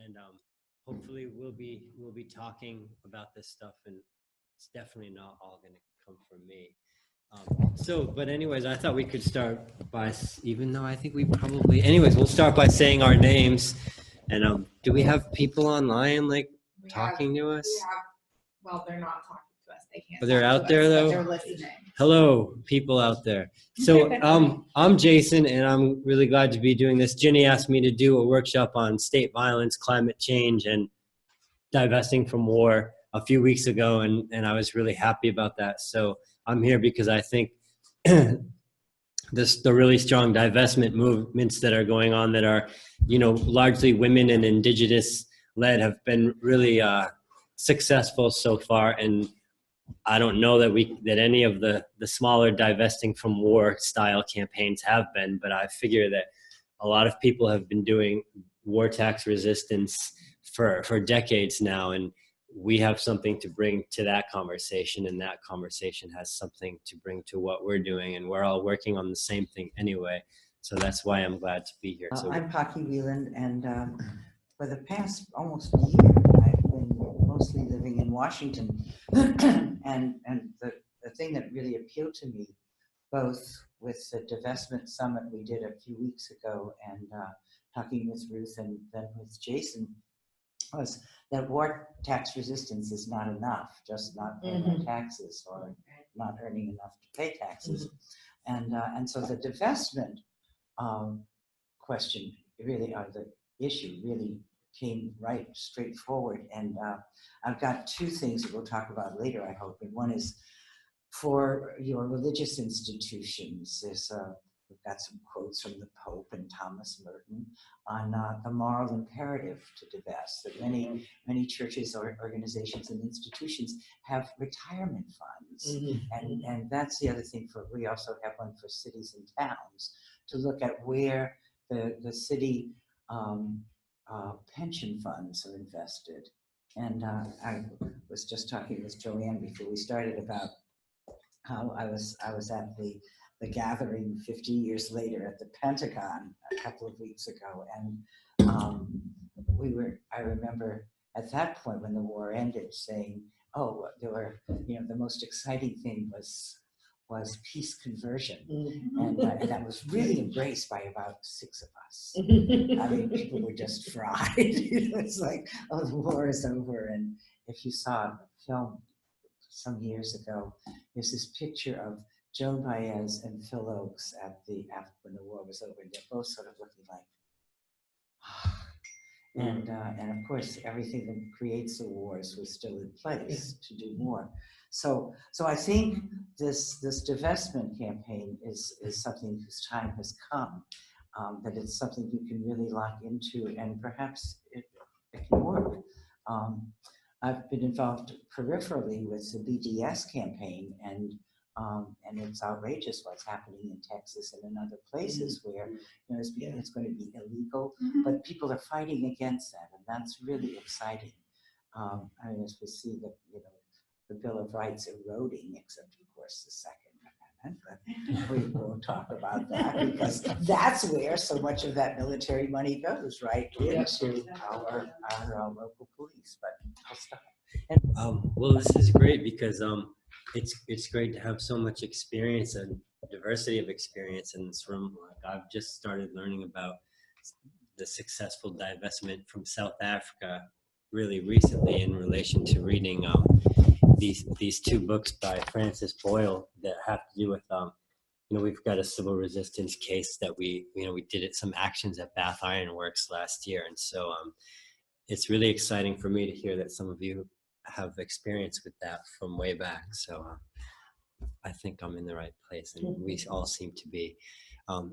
and hopefully we'll be talking about this stuff, and it's definitely not all going to come from me. But anyways, I thought we could start by, even though I think we probably, anyways, we'll start by saying our names. And do we have people online talking to us? Well, they're not talking to us. They can't. But they're out there though. They're listening. Hello, people out there. So I'm Jason, and I'm really glad to be doing this. Jenny asked me to do a workshop on state violence, climate change, and divesting from war a few weeks ago, and I was really happy about that. So I'm here because I think the really strong divestment movements that are going on, that are, largely women and indigenous led, have been really successful so far. And I don't know that any of the smaller divesting from war style campaigns have been, but I figure that a lot of people have been doing war tax resistance for decades now, and we have something to bring to that conversation, and that conversation has something to bring to what we're doing, and we're all working on the same thing anyway. So that's why I'm glad to be here. So I'm Paki, Wieland, and for the past almost a year, I've been mostly living in Washington. and the thing that really appealed to me, both with the divestment summit we did a few weeks ago, and talking with Ruth and then with Jason, was that war tax resistance is not enough, just not paying taxes or not earning enough to pay taxes. And so the divestment question really, or the issue really came right straightforward. And I've got two things that we'll talk about later, I hope. And one is for your religious institutions. We've got some quotes from the Pope and Thomas Merton on the moral imperative to divest. That many churches or organizations and institutions have retirement funds, and that's the other thing. We also have one for cities and towns to look at where the city pension funds are invested. And I was just talking with Joanne before we started about how I was at the gathering 50 years later at the Pentagon a couple of weeks ago, and I remember at that point when the war ended saying, oh, there were, the most exciting thing was peace conversion, and that was really embraced by about 6 of us. I mean, people were just fried. It's like, oh, the war is over. And if you saw a film some years ago, there's this picture of Joan Baez and Phil Oakes when the war was over. They're both sort of looking like, and of course, everything that creates the wars was still in place to do more. So I think this divestment campaign is something whose time has come. That it's something you can really lock into, and perhaps it can work. I've been involved peripherally with the BDS campaign, and it's outrageous what's happening in Texas and in other places where it's going to be illegal, but people are fighting against that, and that's really exciting. I mean, as we see the Bill of Rights eroding, except of course the Second Amendment, but we won't talk about that because that's where so much of that military money goes, right, into our local police. But I'll stop. Well, this is great because it's great to have so much experience and diversity of experience in this room. Like, I've just started learning about the successful divestment from South Africa really recently in relation to reading these 2 books by Francis Boyle that have to do with we've got a civil resistance case that we did some actions at Bath Iron Works last year, and so it's really exciting for me to hear that some of you have experience with that from way back. So I think I'm in the right place, and we all seem to be.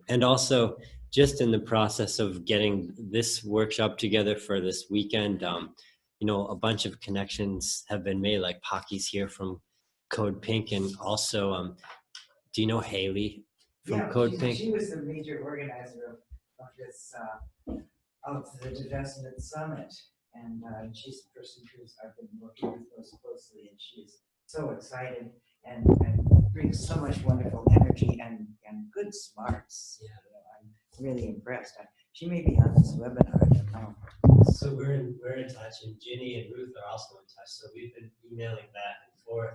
And also, just in the process of getting this workshop together for this weekend, a bunch of connections have been made. Like Paki's here from CODEPINK, and also, do you know Haley from CODEPINK? She was the major organizer of this of the divestment summit, and she's the person I've been working with most closely, and she's so excited and brings so much wonderful energy and good smarts. I'm really impressed. She may be on this webinar, I don't know. So we're in touch, and Ginny and Ruth are also in touch. So we've been emailing back and forth,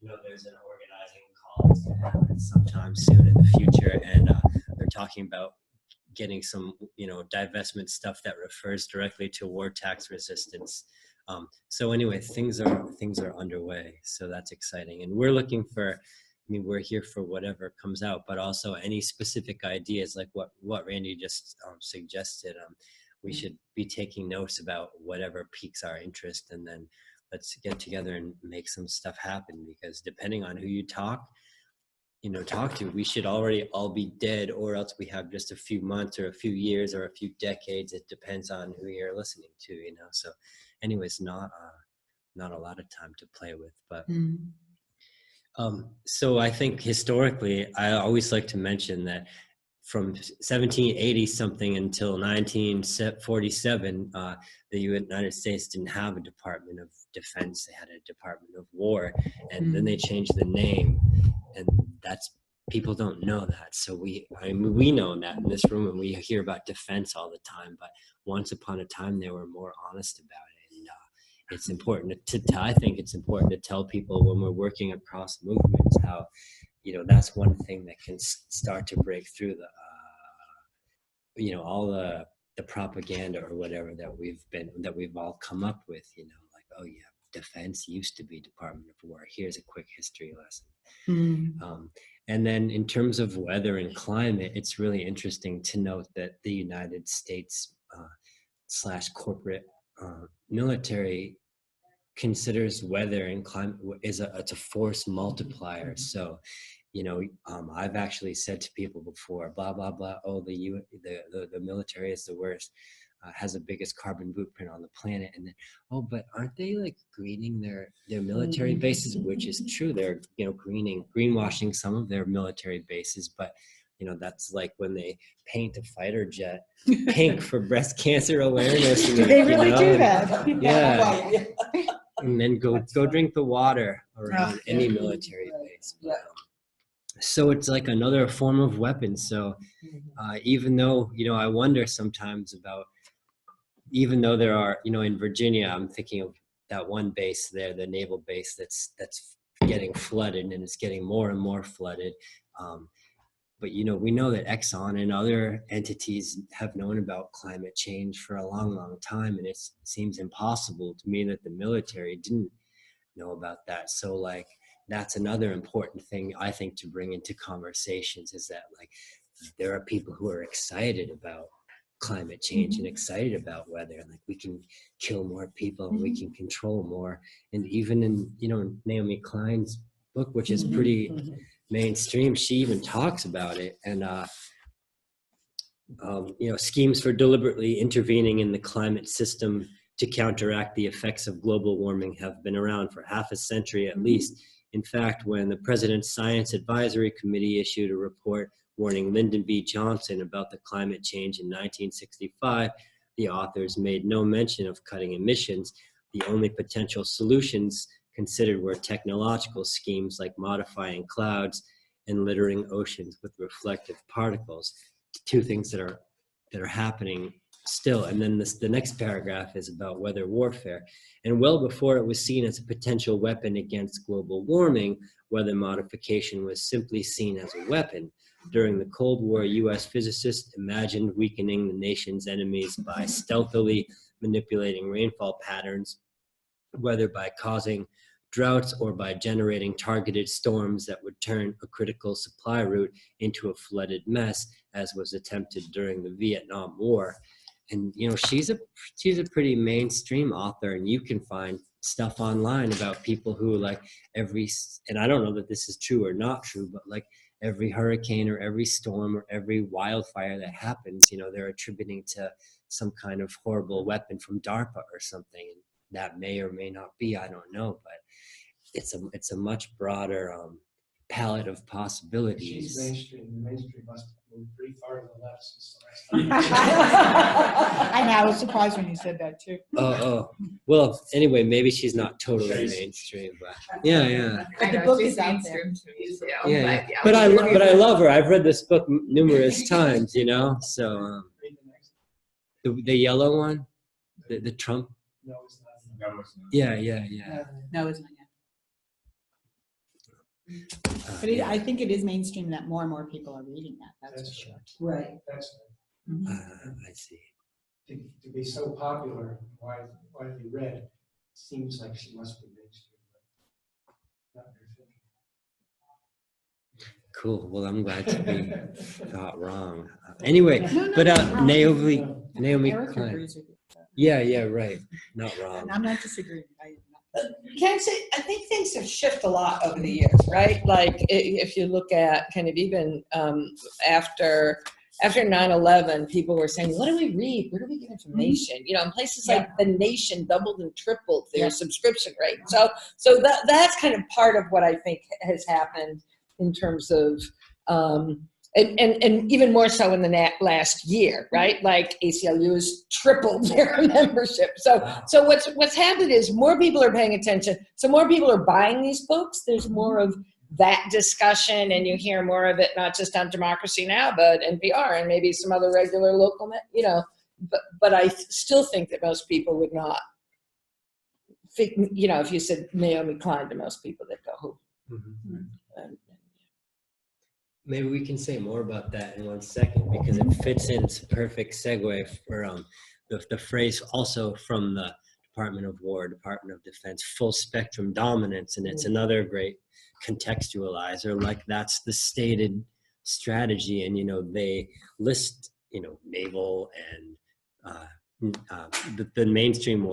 and there's an organizing call that's going to happen sometime soon in the future, and they're talking about getting some divestment stuff that refers directly to war tax resistance. So anyway, things are underway, so that's exciting, and we're looking for. We're here for whatever comes out, but also any specific ideas like what Randy just suggested. We should be taking notes about whatever piques our interest, and then let's get together and make some stuff happen, because depending on who you talk to, we should already all be dead, or else we have just a few months or a few years or a few decades. It depends on who you're listening to, so anyways, not a lot of time to play with, but so I think historically, I always like to mention that from 1780 something until 1947, the United States didn't have a Department of Defense. They had a Department of War, and then they changed the name, and people don't know that. So we know that in this room, and we hear about defense all the time, but once upon a time, they were more honest about it. It's important I think it's important to tell people when we're working across movements how, that's one thing that can start to break through all the propaganda or whatever that we've all come up with, like, oh yeah, defense used to be Department of War. Here's a quick history lesson. And then in terms of weather and climate, it's really interesting to note that the United States / corporate military considers weather and climate it's a force multiplier. So, I've actually said to people before, blah blah blah. Oh, the military is the worst, has the biggest carbon footprint on the planet, and then but aren't they like greening their military bases? Which is true. They're greenwashing some of their military bases, but that's like when they paint a fighter jet pink for breast cancer awareness. Do they really do that? Yeah. And then go drink the water around any military base. So it's like another form of weapon. So even though, I wonder sometimes about, even though there are, in Virginia, I'm thinking of that one base there, the naval base that's getting flooded, and it's getting more and more flooded. But, we know that Exxon and other entities have known about climate change for a long, long time. And it seems impossible to me that the military didn't know about that. So, like, that's another important thing, I think, to bring into conversations, is that, like, there are people who are excited about climate change and excited about weather. Like, we can kill more people and we can control more. And even in, Naomi Klein's book, which is pretty mainstream, she even talks about it, and schemes for deliberately intervening in the climate system to counteract the effects of global warming have been around for half a century at least. In fact, when the President's Science Advisory Committee issued a report warning Lyndon B. Johnson about the climate change in 1965, the authors made no mention of cutting emissions. The only potential solutions considered were technological schemes like modifying clouds and littering oceans with reflective particles. Two things that are happening still. And then the next paragraph is about weather warfare. And well before it was seen as a potential weapon against global warming, weather modification was simply seen as a weapon. During the Cold War, U.S. physicists imagined weakening the nation's enemies by stealthily manipulating rainfall patterns, whether by causing droughts or by generating targeted storms that would turn a critical supply route into a flooded mess, as was attempted during the Vietnam War. And she's a pretty mainstream author, and you can find stuff online about people who, like, and I don't know that this is true or not true, but like every hurricane or every storm or every wildfire that happens, they're attributing to some kind of horrible weapon from DARPA or something. And that may or may not be, I don't know, but it's a much broader palette of possibilities. She's mainstream. The mainstream must have moved pretty far to the left since the last time. I know, I was surprised when you said that too. Well, anyway, maybe she's not totally mainstream, but yeah. But the I know, book she's is out there. mainstream to me too. Yeah. But I love her. I've read this book numerous times, so The yellow one, the Trump. No, it's not. Yeah. No, it's not yet. But Yeah. I think it is mainstream that more and more people are reading that, that's for That's sure. Right. That's I see. to be so popular, widely read, seems like she must be mainstream. But not in her thinking. Cool. Well, I'm glad to be thought wrong. Anyway, No, but not wrong. Naomi Eric Klein. agrees with you. Yeah, right. Not wrong. And I'm not disagreeing. Can I say, I think things have shifted a lot over the years, right? Like if you look at kind of even after 9/11, people were saying, what do we read? Where do we get information? You know, in places like The Nation doubled and tripled their subscription rate. So that's kind of part of what I think has happened in terms of, and even more so in the last year, right? Like ACLU has tripled their membership. So what's happened is more people are paying attention. So more people are buying these books. There's more of that discussion, and you hear more of it, not just on Democracy Now, but NPR and maybe some other regular local, you know. But I still think that most people would not, you know, if you said Naomi Klein to most people, they'd go, who? Maybe we can say more about that in 1 second, because it fits in. It's a perfect segue for the phrase also from the Department of War, Department of Defense, full spectrum dominance. And it's another great contextualizer. Like, that's the stated strategy. And, you know, they list, you know, naval and the mainstream,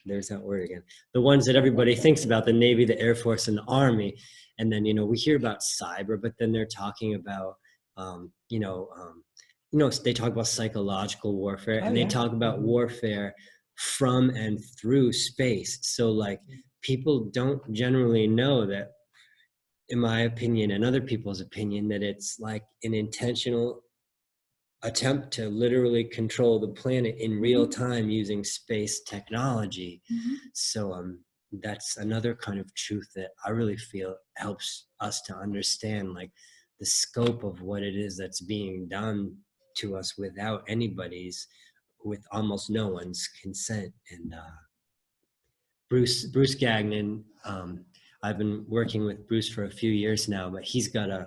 there's that word again, the ones that everybody thinks about, the Navy, the Air Force, and the Army. And then, you know, we hear about cyber, but then they're talking about, they talk about psychological warfare, and they talk about warfare from and through space. So, like, people don't generally know that, in my opinion and other people's opinion, that it's like an intentional attempt to literally control the planet in real time using space technology. So, that's another kind of truth that I really feel helps us to understand, like, the scope of what it is that's being done to us without with almost no one's consent. And Bruce Gagnon, I've been working with Bruce for a few years now, but he's got a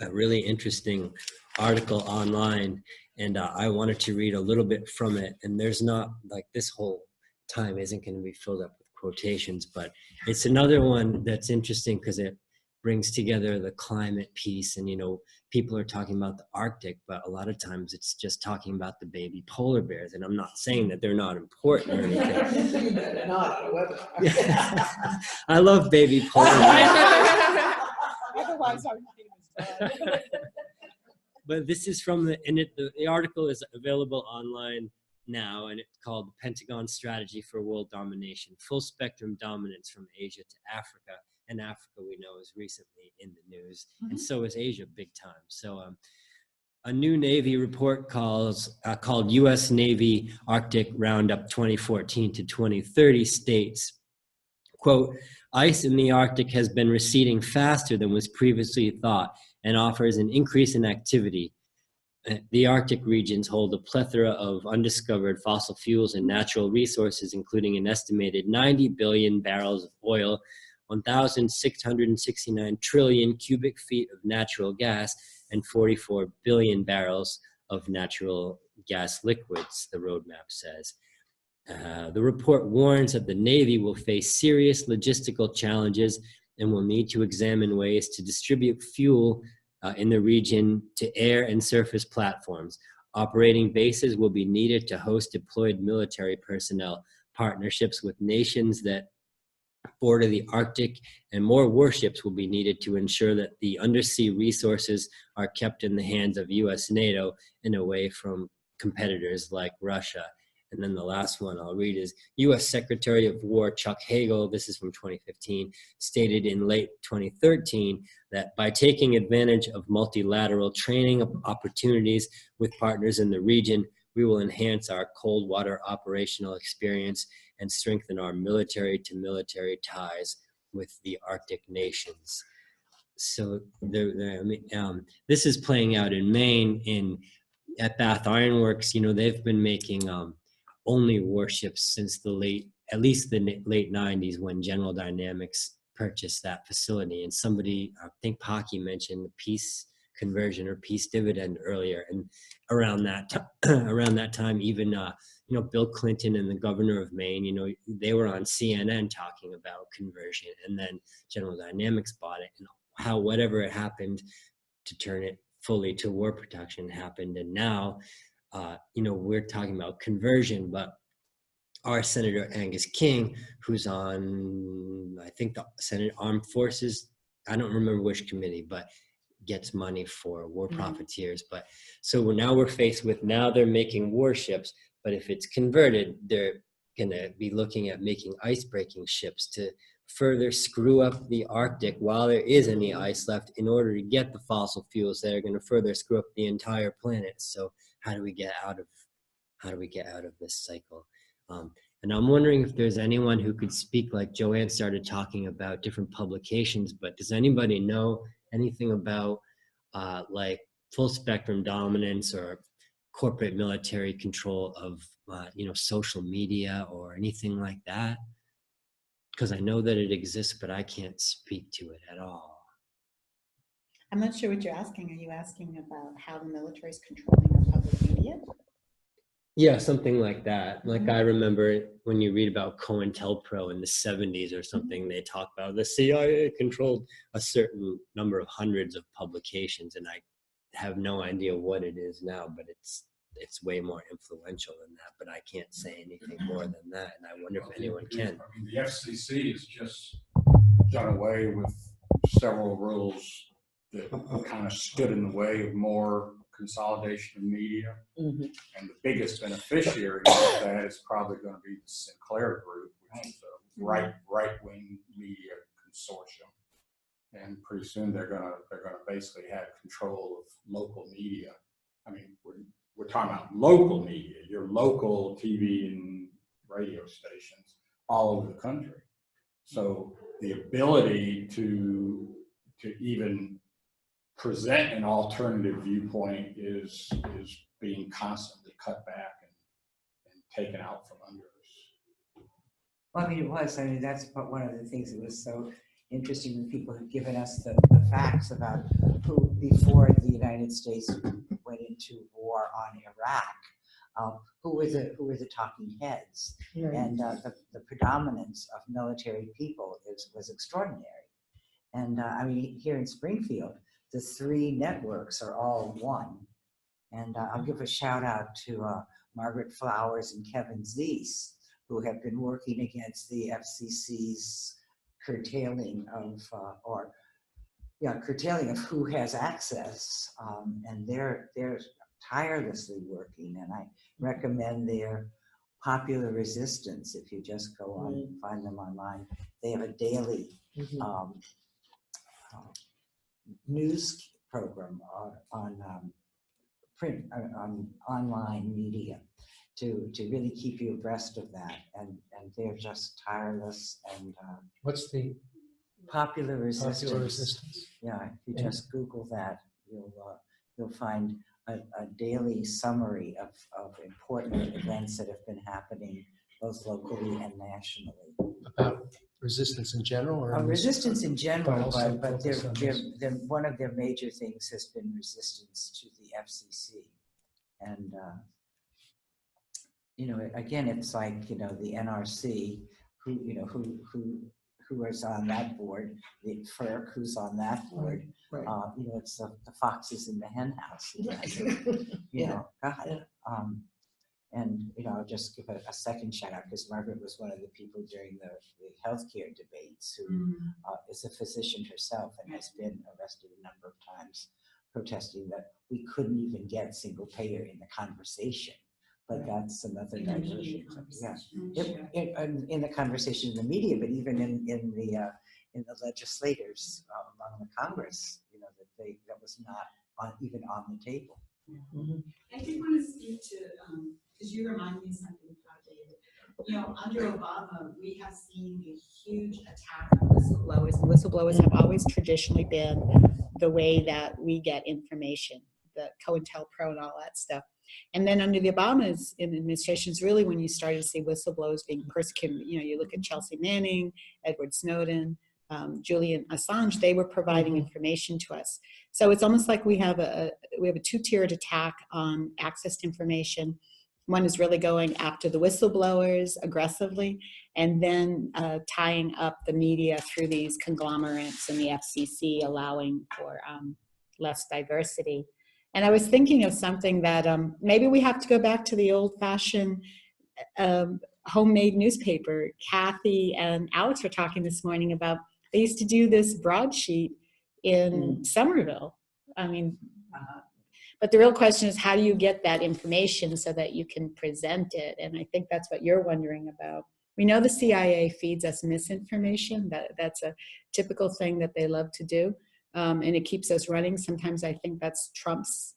really interesting article online, and I wanted to read a little bit from it. And there's not, like, this whole time isn't going to be filled up with quotations, but it's another one that's interesting because it brings together the climate piece. And, you know, people are talking about the Arctic, but a lot of times it's just talking about the baby polar bears. And I'm not saying that they're not important or anything. I love baby polar bears. Otherwise, our name is dead. But this is from the article is available online now, and it's called The Pentagon Strategy for World Domination, Full Spectrum Dominance from Asia to Africa. And Africa, we know, is recently in the news, and so is Asia big time. So a new Navy report called U.S. Navy Arctic Roundup 2014 to 2030 states, quote, ice in the Arctic has been receding faster than was previously thought and offers an increase in activity. The Arctic regions hold a plethora of undiscovered fossil fuels and natural resources, including an estimated 90 billion barrels of oil, 1,669 trillion cubic feet of natural gas, and 44 billion barrels of natural gas liquids, the roadmap says. The report warns that the Navy will face serious logistical challenges and will need to examine ways to distribute fuel in the region to air and surface platforms. Operating bases will be needed to host deployed military personnel, partnerships with nations that border the Arctic, and more warships will be needed to ensure that the undersea resources are kept in the hands of US NATO and away from competitors like Russia. And then the last one I'll read is U.S. Secretary of War Chuck Hagel, this is from 2015, stated in late 2013 that by taking advantage of multilateral training opportunities with partners in the region, we will enhance our cold water operational experience and strengthen our military-to-military ties with the Arctic nations. So this is playing out in Maine in at Bath Ironworks, they've been making only warships since at least the late 90s, when General Dynamics purchased that facility. And somebody, I think Paki, mentioned the peace conversion or peace dividend earlier. And around that time, even Bill Clinton and the governor of Maine, they were on CNN talking about conversion, and then General Dynamics bought it, and how whatever it happened to turn it fully to war protection happened. And now, we're talking about conversion, but our Senator Angus King, who's on, I think, the Senate Armed Forces, I don't remember which committee, but gets money for war profiteers. But so we're faced with, now they're making warships, but if it's converted, they're going to be looking at making ice-breaking ships to further screw up the Arctic while there is any ice left, in order to get the fossil fuels that are going to further screw up the entire planet. So how do we get out of this cycle? And I'm wondering if there's anyone who could speak, like Joanne started talking about different publications, but does anybody know anything about like full spectrum dominance or corporate military control of social media or anything like that? Because I know that it exists, but I can't speak to it at all. I'm not sure what you're asking. Are you asking about how the military is controlling our public media? Yeah, something like that. Like, I remember when you read about COINTELPRO in the 70s or something, they talk about the CIA controlled a certain number of hundreds of publications, and I have no idea what it is now, but it's way more influential than that. But I can't say anything more than that, and I wonder if anyone can. I mean, the FCC has just done away with several rules that kind of stood in the way of more consolidation of media. Mhm. And the biggest beneficiary of that is probably going to be the Sinclair Group, which is a right-wing media consortium. And pretty soon they're going to basically have control of local media. I mean, we're talking about local media, your local TV and radio stations all over the country. So the ability to even present an alternative viewpoint is being constantly cut back and taken out from under us. Well, I mean, that's one of the things that was so interesting when people had given us the facts about who, before the United States went into war on Iraq, who were the talking heads. Right. And the predominance of military people was extraordinary. And I mean, here in Springfield, the three networks are all one. And I'll give a shout out to Margaret Flowers and Kevin Zeese, who have been working against the FCC's curtailing of who has access, and they're tirelessly working. And I recommend their Popular Resistance. If you just go on and find them online, they have a daily news program on print, on online media, to really keep you abreast of that, and they're just tireless. And What's the Popular Resistance. Popular Resistance? Yeah, if you just Google that, you'll find a daily summary of important events that have been happening both locally and nationally. About resistance in general, or Resistance in general, also but focus on this? one of their major things has been resistance to the FCC. And again, it's like the NRC, who is on that board, the FERC, who's on that board. Right. It's the foxes in the hen house. God. And I'll just give a second shout out, because Margaret was one of the people during the healthcare debates who is a physician herself and has been arrested a number of times protesting that we couldn't even get single payer in the conversation. But that's another diversion. Yeah, in the conversation in the media, but even in the legislators among the Congress, that was not even on the table. I did want to speak to, because you remind me of something about David. Under Obama, we have seen a huge attack on whistleblowers. Whistleblowers have always traditionally been the way that we get information. the COINTELPRO and all that stuff. And then under the Obama's administration is really when you started to see whistleblowers being persecuted. You know, you look at Chelsea Manning, Edward Snowden, Julian Assange, they were providing information to us. So it's almost like we have a two-tiered attack on access to information. One is really going after the whistleblowers aggressively, and then tying up the media through these conglomerates and the FCC, allowing for less diversity. And I was thinking of something that maybe we have to go back to the old-fashioned homemade newspaper. Kathy and Alex were talking this morning about, they used to do this broadsheet in Somerville. I mean, but the real question is, how do you get that information so that you can present it? And I think that's what you're wondering about. We know the CIA feeds us misinformation. That's a typical thing that they love to do. And it keeps us running. Sometimes I think that's Trump's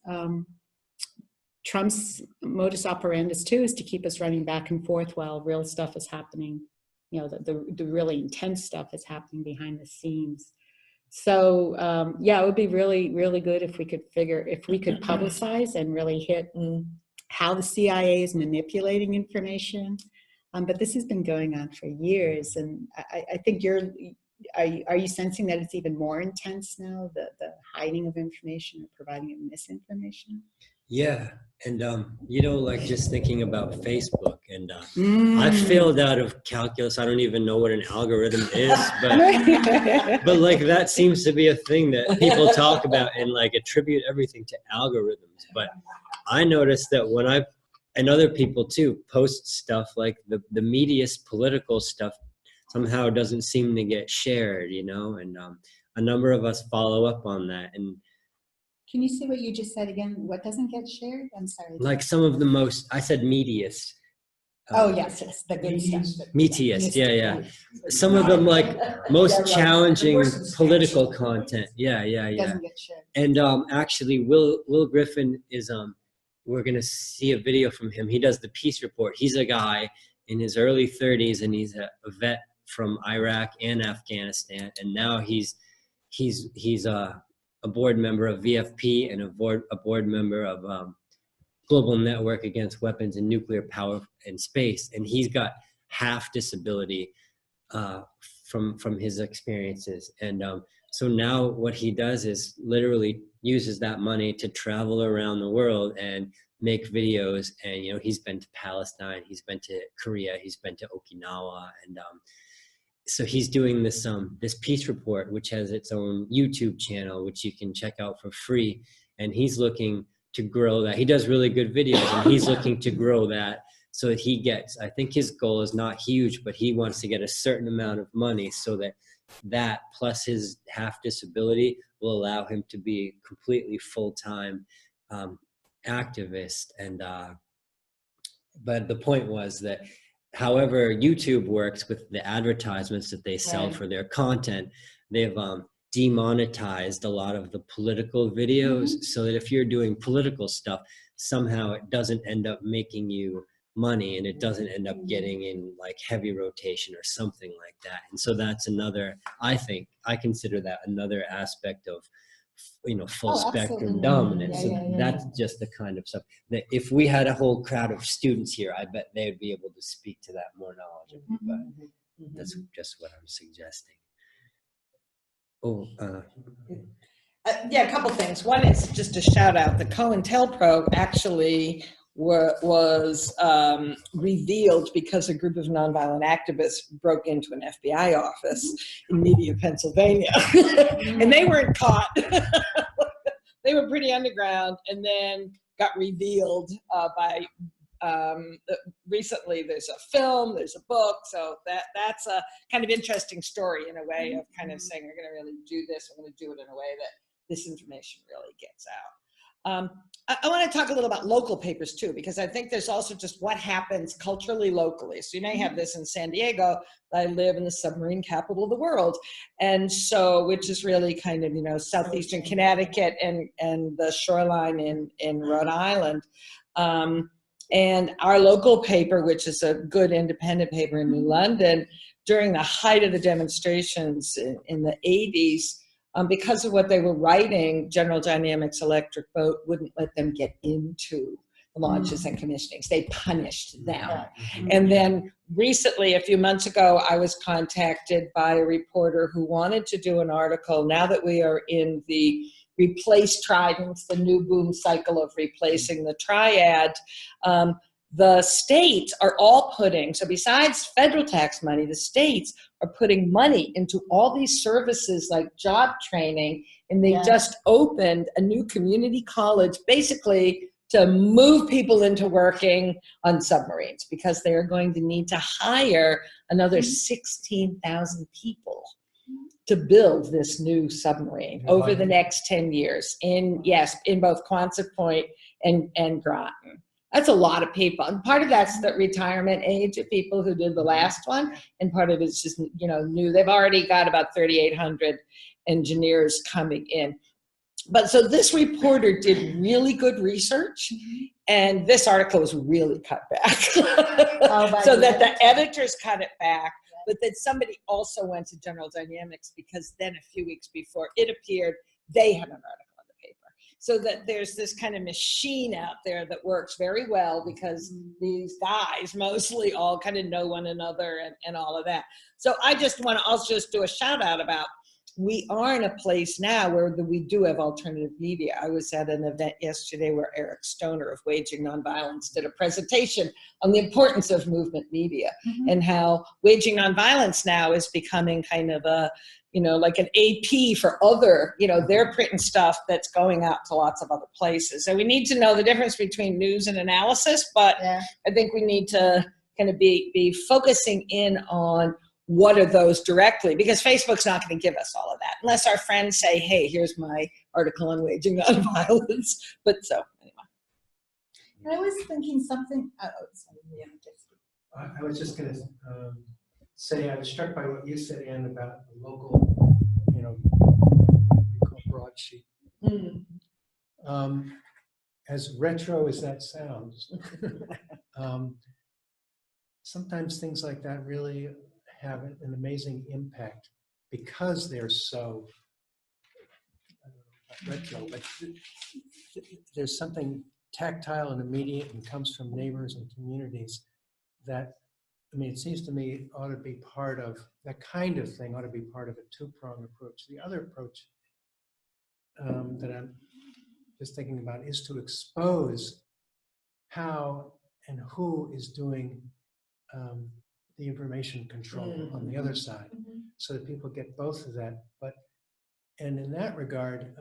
modus operandus too, is to keep us running back and forth while real stuff is happening. You know, the really intense stuff is happening behind the scenes. So yeah, it would be really, really good if we could publicize and really hit how the CIA is manipulating information. But this has been going on for years, and I think are you sensing that it's even more intense now, the hiding of information or providing of misinformation? Yeah, and you know, like just thinking about Facebook, and I failed out of calculus. I don't even know what an algorithm is, but like that seems to be a thing that people talk about and like attribute everything to algorithms. But I noticed that when and other people too, post stuff like the media's political stuff somehow doesn't seem to get shared, you know, and a number of us follow up on that. And can you say what you just said again? What doesn't get shared? I'm sorry. like some of the most, I said meatiest. Oh yes, the good stuff. Meatiest, yeah. Some of them like most challenging political content. Yeah. Doesn't get shared. And actually, Will Griffin is we're gonna see a video from him. He does the Peace Report. He's a guy in his early 30s, and he's a vet from Iraq and Afghanistan, and now he's a board member of VFP and a board member of Global Network Against Weapons and Nuclear Power in Space, and he's got half disability from his experiences. And so now what he does is literally uses that money to travel around the world and make videos. And you know, he's been to Palestine, he's been to Korea, he's been to Okinawa, and so he's doing this Peace Report, which has its own YouTube channel, which you can check out for free. And he's looking to grow that. He does really good videos, and he's looking to grow that so that he gets, I think his goal is not huge, but he wants to get a certain amount of money so that plus his half disability will allow him to be completely full-time activist. And but the point was that however YouTube works with the advertisements that they sell for their content, they've demonetized a lot of the political videos, so that if you're doing political stuff, somehow it doesn't end up making you money, and it doesn't end up getting in like heavy rotation or something like that. And so that's another, I consider that another aspect of, you know, full spectrum dominance. That's just the kind of stuff that if we had a whole crowd of students here, I bet they'd be able to speak to that more knowledgeably. But that's just what I'm suggesting. Yeah, a couple things. One is just a shout out. The COINTELPRO actually was revealed because a group of nonviolent activists broke into an FBI office in Media, Pennsylvania, and they weren't caught. They were pretty underground, and then got revealed by recently. There's a film, there's a book, so that's a kind of interesting story in a way of kind of saying, we're going to really do this, we're going to do it in a way that this information really gets out. I want to talk a little about local papers too, because I think there's also just what happens culturally locally. So you may have this in San Diego. I live in the submarine capital of the world. And so, which is really kind of, you know, southeastern Connecticut and the shoreline in Rhode Island. And our local paper, which is a good independent paper in New London, during the height of the demonstrations in the 80s, because of what they were writing, General Dynamics Electric Boat wouldn't let them get into the launches and commissionings. They punished them. And then recently, a few months ago, I was contacted by a reporter who wanted to do an article. Now that we are in the replace tridents, the new boom cycle of replacing the triad, the states are all putting, so besides federal tax money, the states are putting money into all these services like job training, and they just opened a new community college basically to move people into working on submarines, because they are going to need to hire another 16,000 people to build this new submarine over the next 10 years in both Quonset Point and Groton. That's a lot of people. And part of that's the retirement age of people who did the last one. And part of it's just, new. They've already got about 3,800 engineers coming in. But so this reporter did really good research, and this article was really cut back. So that the editors cut it back, but then somebody also went to General Dynamics, because then a few weeks before it appeared, they had an article. So that there's this kind of machine out there that works very well, because these guys mostly all kind of know one another and all of that. So I just want to also just do a shout out about, we are in a place now where we do have alternative media. I was at an event yesterday where Eric Stoner of Waging Nonviolence did a presentation on the importance of movement media and how Waging Nonviolence now is becoming kind of a, like an AP for other, they're printing stuff that's going out to lots of other places. So we need to know the difference between news and analysis, but I think we need to kind of be focusing in on what are those directly, because Facebook's not going to give us all of that unless our friends say, hey, here's my article on Waging Nonviolence. But so anyway. And I was thinking something, I was just going to say I was struck by what you said, Anne, about the local, we call broadsheet. As retro as that sounds, sometimes things like that really have an amazing impact because they're so retro, but there's something tactile and immediate and comes from neighbors and communities that, it seems to me ought to be part of, that kind of thing ought to be part of a two-pronged approach. The other approach that I'm just thinking about is to expose how and who is doing the information control on the other side, so that people get both of that. And in that regard,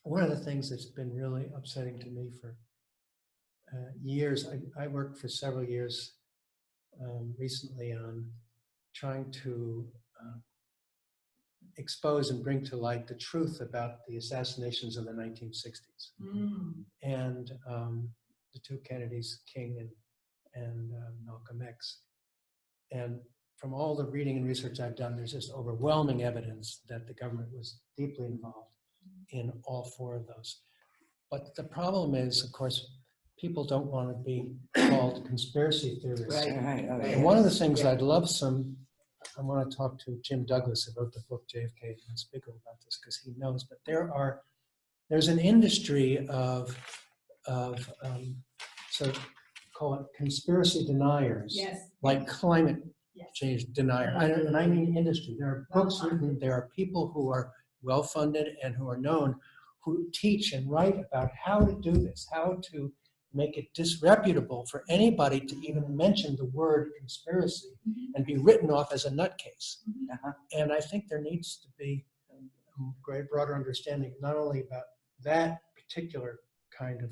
one of the things that's been really upsetting to me for years, I worked for several years recently on trying to expose and bring to light the truth about the assassinations of the 1960s. And the two Kennedys, King and Malcolm X. And from all the reading and research I've done, there's just overwhelming evidence that the government was deeply involved in all four of those. But the problem is, of course, people don't want to be called conspiracy theorists. Right. And one of the things I'd love I want to talk to Jim Douglas, who wrote the book JFK Unspeakable, about this, because he knows, but there's an industry of so call it conspiracy deniers, like climate change denier. And I mean industry. There are books written, there are people who are well-funded and who are known, who teach and write about how to do this, how to make it disreputable for anybody to even mention the word conspiracy and be written off as a nutcase. And I think there needs to be a great broader understanding, not only about that particular kind of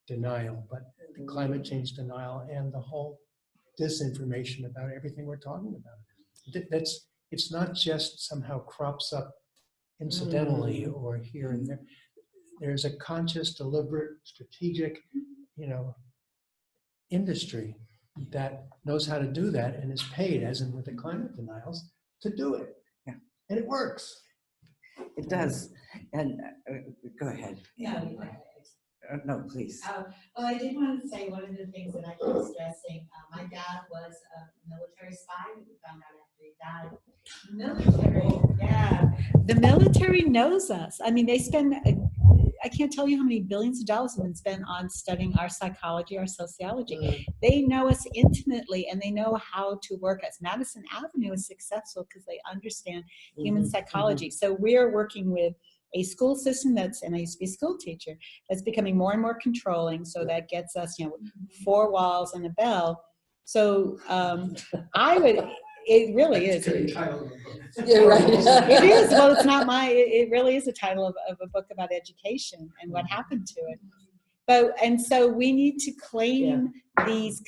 denial, but the climate change denial and the whole disinformation about everything we're talking about. It's not just somehow crops up incidentally or here and there. There's a conscious, deliberate, strategic, industry that knows how to do that and is paid, as in with the climate denials, to do it. Yeah. And it works. It does. And go ahead. Yeah. No, please. Well, I did want to say one of the things that I keep stressing, my dad was a military spy, and we found out after he died. Military, yeah. The military knows us. I mean, they spend, I can't tell you how many billions of dollars have been spent on studying our psychology, our sociology. They know us intimately, and they know how to work us. Madison Avenue is successful because they understand human psychology. So we're working with a school system that's, and I used to be a school teacher, that's becoming more and more controlling. So that gets us, 4 walls and a bell. So it really is. Yeah, right. It is. Well, it's not it really is a title of a book about education and what happened to it. And so we need to claim these,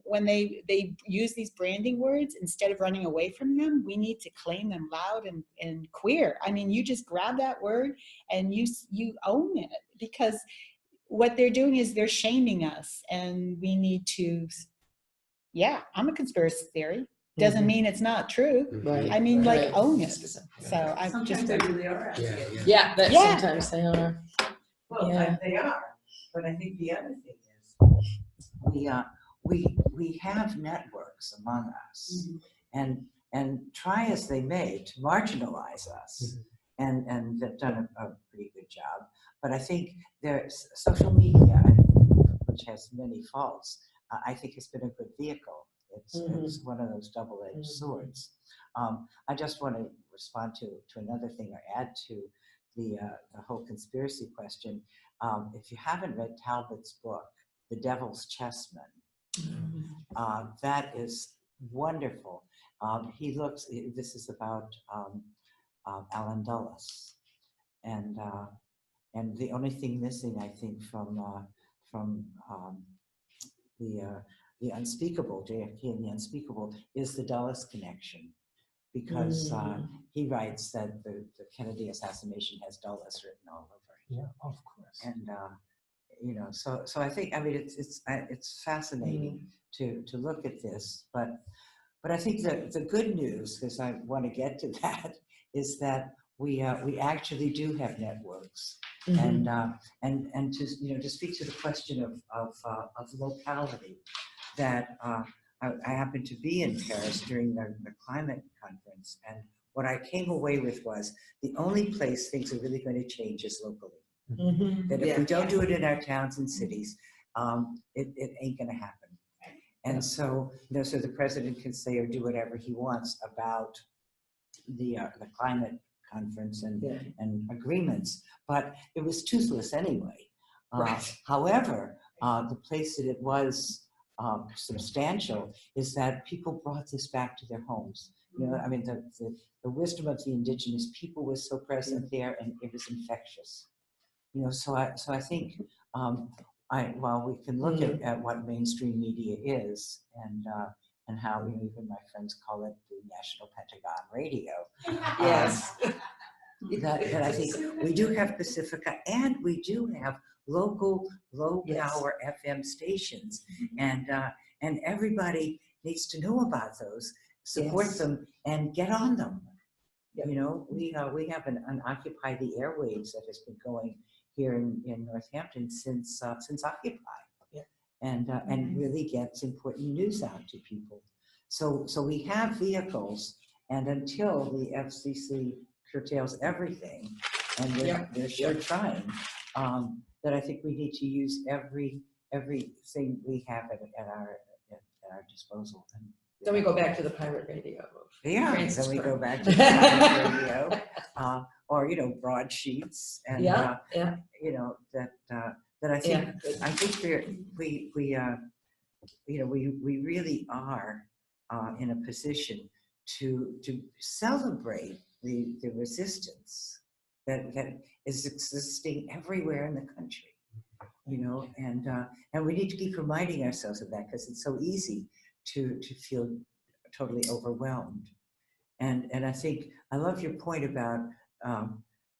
when they use these branding words, instead of running away from them, we need to claim them loud and queer. I mean, you just grab that word and you own it, because what they're doing is they're shaming us, and we need to, I'm a conspiracy theory. Doesn't mean it's not true. Right. I mean, Right. own it. So I Sometimes they really are. Yeah, but Yeah. sometimes they are. Well, Yeah. they are, but I think the other thing is we have networks among us, and try as they may to marginalize us, and they've done a pretty good job. But I think there's social media, which has many faults, I think has been a good vehicle. It's one of those double-edged swords. I just want to respond to another thing, or add to the whole conspiracy question. If you haven't read Talbot's book, The Devil's Chessmen, that is wonderful. This is about Alan Dulles, and the only thing missing, I think, from the Unspeakable, JFK and the Unspeakable, is the Dulles connection, because he writes that the Kennedy assassination has Dulles written all over it. Yeah, of course. And so I think, I mean, it's fascinating to look at this, but I think that the good news, because I want to get to that, is that we actually do have networks, and to speak to the question of locality, that I happened to be in Paris during the climate conference, and what I came away with was the only place things are really going to change is locally. That if we don't do it in our towns and cities, it ain't going to happen. And so, so the president can say or do whatever he wants about the climate conference and agreements, but it was toothless anyway. However, the place that it was substantial is that people brought this back to their homes. I mean, the wisdom of the indigenous people was so present there, and it was infectious. So I think while we can look at what mainstream media is, and how even my friends call it the National Pentagon Radio. Yes. That I think we do have Pacifica, and we do have local low power FM stations, and everybody needs to know about those, support them, and get on them. We have an Occupy the Airwaves that has been going here in Northampton since Occupy, and really gets important news out to people. So we have vehicles, and until the FCC curtails everything, and they're sure trying, that I think we need to use everything we have at our disposal. And Then we go back to the pirate radio. then we go back to the pirate radio, or broadsheets, and that I think we really are in a position to celebrate the resistance that is existing everywhere in the country, and we need to keep reminding ourselves of that, because it's so easy to feel totally overwhelmed. And I think I love your point about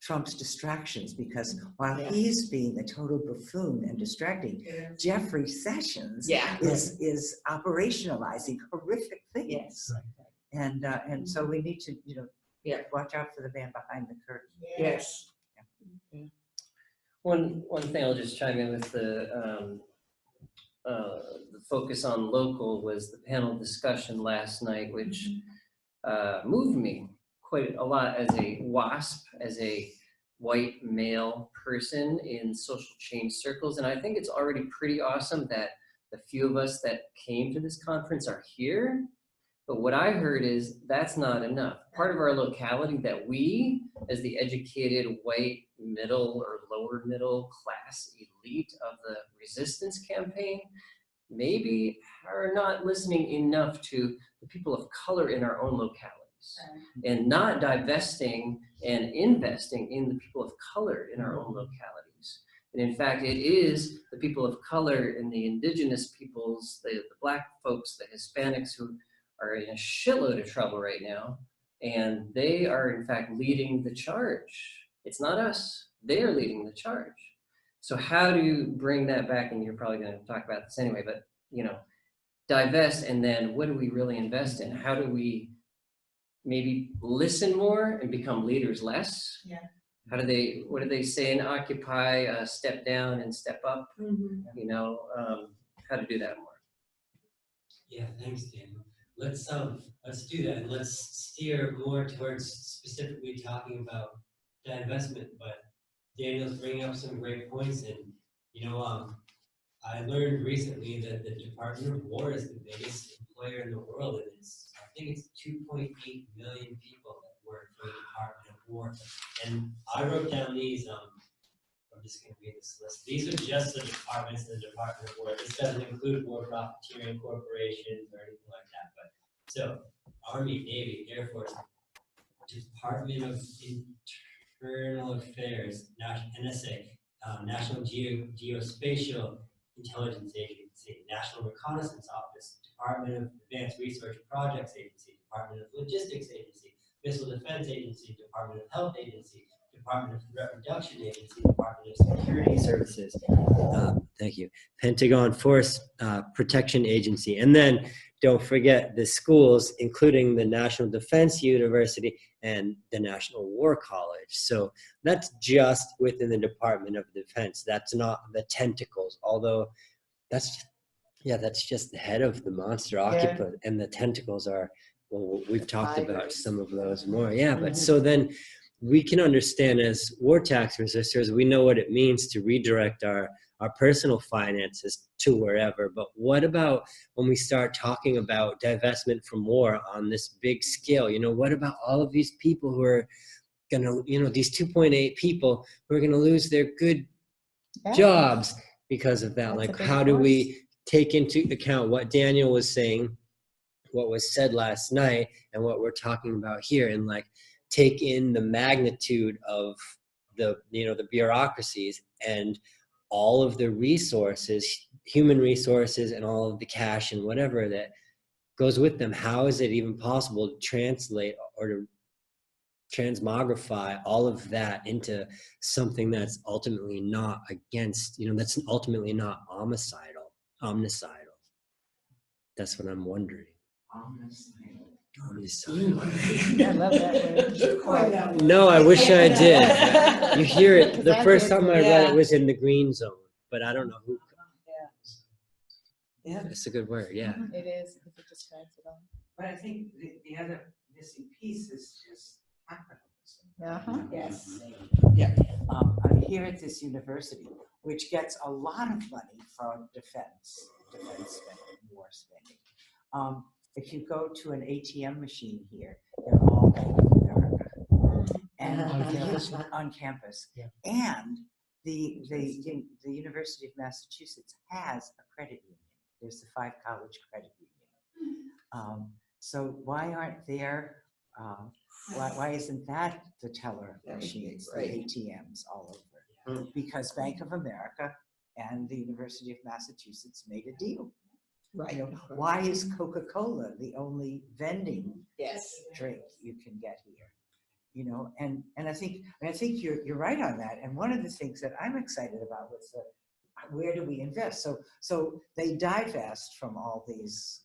Trump's distractions, because while he's being a total buffoon and distracting, Jeffrey Sessions is operationalizing horrific things. And so we need to watch out for the man behind the curtain. Yes. One thing I'll just chime in with the focus on local was the panel discussion last night, which moved me quite a lot as a WASP, as a white male person in social change circles. And I think it's already pretty awesome that the few of us that came to this conference are here. But what I heard is that's not enough. Part of our locality that we, as the educated white middle or lower middle class elite of the resistance campaign, maybe are not listening enough to the people of color in our own localities and not divesting and investing in the people of color in our own localities. And in fact, it is the people of color and the indigenous peoples, the Black folks, the Hispanics who are in a shitload of trouble right now. And they are in fact leading the charge. It's not us, they are leading the charge. So how do you bring that back? And you're probably going to talk about this anyway, but you know, divest, and then what do we really invest in? How do we maybe listen more and become leaders less? Yeah. What do they say in Occupy? Step down and step up. Mm-hmm. You know, how to do that more. Yeah, thanks, Daniel. Let's do that. And let's steer more towards specifically talking about divestment. But Daniel's bringing up some great points, and you know, I learned recently that the Department of War is the biggest employer in the world, and I think it's 2.8 million people that work for the Department of War. And I wrote down these. I'm just going to read this list. These are just the departments in the Department of War. This doesn't include war profiteering corporations or anything like that. But so, Army, Navy, Air Force, Department of Internal Affairs, NSA, National Geospatial Intelligence Agency, National Reconnaissance Office, Department of Advanced Research Projects Agency, Department of Logistics Agency, Missile Defense Agency, Department of Health Agency, Department of Threat Reduction Agency, Department of Security Services, thank you, Pentagon Force Protection Agency, and then don't forget the schools, including the National Defense University and the National War College. So that's just within the Department of Defense. That's not the tentacles, although that's just the head of the monster occupant, and the tentacles are, well, we've talked about some of those more. Yeah, but so then we can understand as war tax resistors, we know what it means to redirect our personal finances to wherever. But what about when we start talking about divestment from war on this big scale? You know, what about all of these people who are gonna, you know, these 2.8 people who are gonna lose their good jobs because of that? Like, how do we take into account what Daniel was saying, what was said last night, and what we're talking about here, and like take in the magnitude of the, you know, the bureaucracies and all of the resources, human resources, and all of the cash and whatever that goes with them? How is it even possible to translate or to transmogrify all of that into something that's ultimately not against, you know, that's ultimately not omnicidal? That's what I'm wondering. Omnicidal. I love that word. No, I wish I did. You hear it. The first time I read it was in the green zone, but I don't know who. Yeah. It's a good word. Yeah. It is, because it describes it all. But I think the other missing piece is just capitalism. Uh-huh. Yes. Yeah. I'm here at this university, which gets a lot of money from defense spending, war spending. If you go to an ATM machine here, they're all Bank of America, and on campus. Yeah. And the University of Massachusetts has a credit union. There's the 5-college credit union. So why aren't there? Why isn't that the teller machines, the ATMs all over? Because Bank of America and the University of Massachusetts made a deal. Right. You know, why is Coca-Cola the only vending Yes. drink you can get here? You know, and I think you're right on that. And one of the things that I'm excited about was where do we invest? So they divest from all these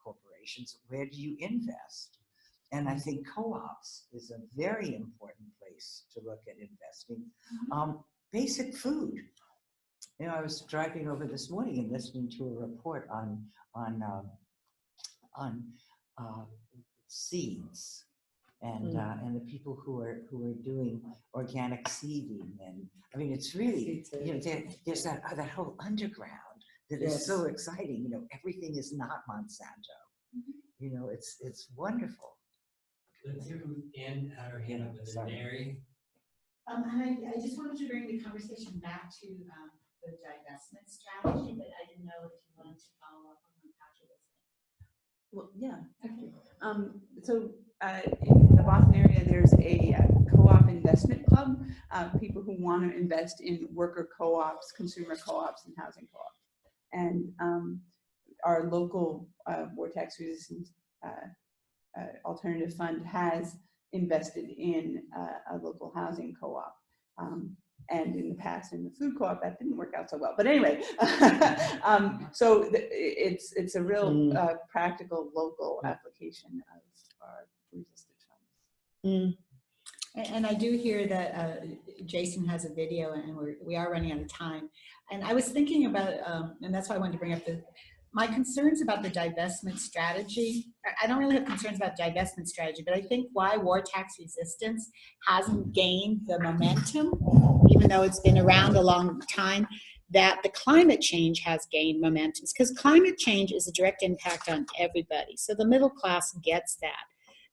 corporations. Where do you invest? And I think co-ops is a very important place to look at investing, basic food. You know, I was driving over this morning and listening to a report on seeds and the people who are doing organic seeding, and I mean it's really, you know, there's that whole underground that is so exciting. You know, everything is not Monsanto. You know, it's wonderful. Let's hear from Ann at her hand up with Mary. And I just wanted to bring the conversation back to the divestment strategy, but I didn't know if you wanted to follow up on what Paki was saying. Well, yeah. So in the Boston area, there's a co-op investment club, people who want to invest in worker co-ops, consumer co-ops, and housing co-ops. And our local Vortex Resistance Alternative Fund has invested in a local housing co-op. And in the past, in the food co-op, that didn't work out so well. But anyway, so it's a real practical local application of our resisted funds. And I do hear that Jason has a video, and we are running out of time. And I was thinking about, and that's why I wanted to bring up my concerns about the divestment strategy. I don't really have concerns about divestment strategy, but I think why war tax resistance hasn't gained the momentum, even though it's been around a long time, that the climate change has gained momentum. Because climate change is a direct impact on everybody. So the middle class gets that.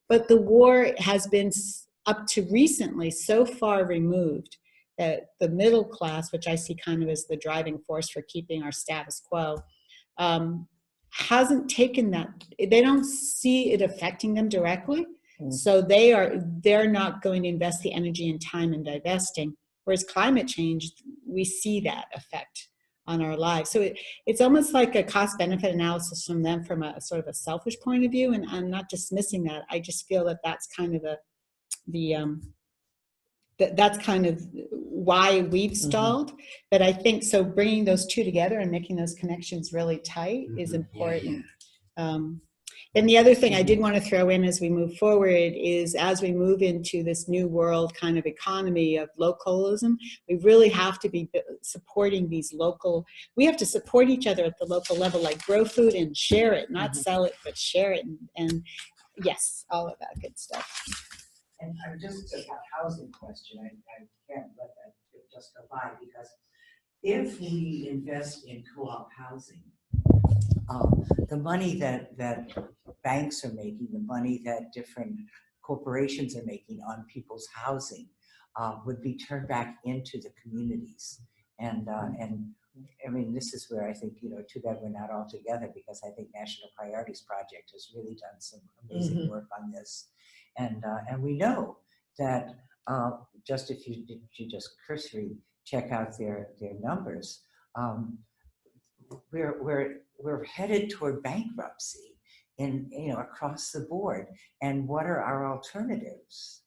But the war has been, up to recently, so far removed that the middle class, which I see kind of as the driving force for keeping our status quo, hasn't taken that. They don't see it affecting them directly. So they're not going to invest the energy and time in divesting. Whereas climate change, we see that effect on our lives. So it's almost like a cost benefit analysis from them from a sort of a selfish point of view. And I'm not dismissing that. I just feel that that's kind of that's kind of why we've stalled. But I think so bringing those two together and making those connections really tight is important. And the other thing I did want to throw in as we move forward is, as we move into this new world kind of economy of localism, we really have to be supporting these local, we have to support each other at the local level, like grow food and share it, not sell it, but share it. And yes, all of that good stuff. And just a housing question, I can't let that just go by, because if we invest in co-op housing, the money that banks are making, the money that different corporations are making on people's housing would be turned back into the communities. And I mean, this is where I think, you know, too bad we're not all together, because I think National Priorities Project has really done some amazing work on this. And we know that just if you just cursory check out their numbers, we're headed toward bankruptcy across the board. And what are our alternatives?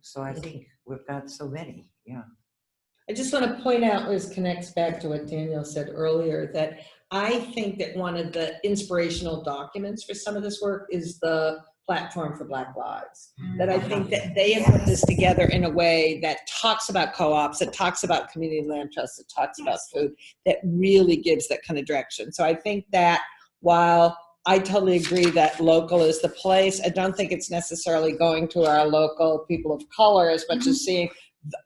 So I think we've got so many. I just want to point out, this connects back to what Daniel said earlier, that I think that one of the inspirational documents for some of this work is the Platform for Black Lives. That I think that they have put this together in a way that talks about co-ops, that talks about community land trusts, that talks about food, that really gives that kind of direction. So I think that while I totally agree that local is the place, I don't think it's necessarily going to our local people of color as much as seeing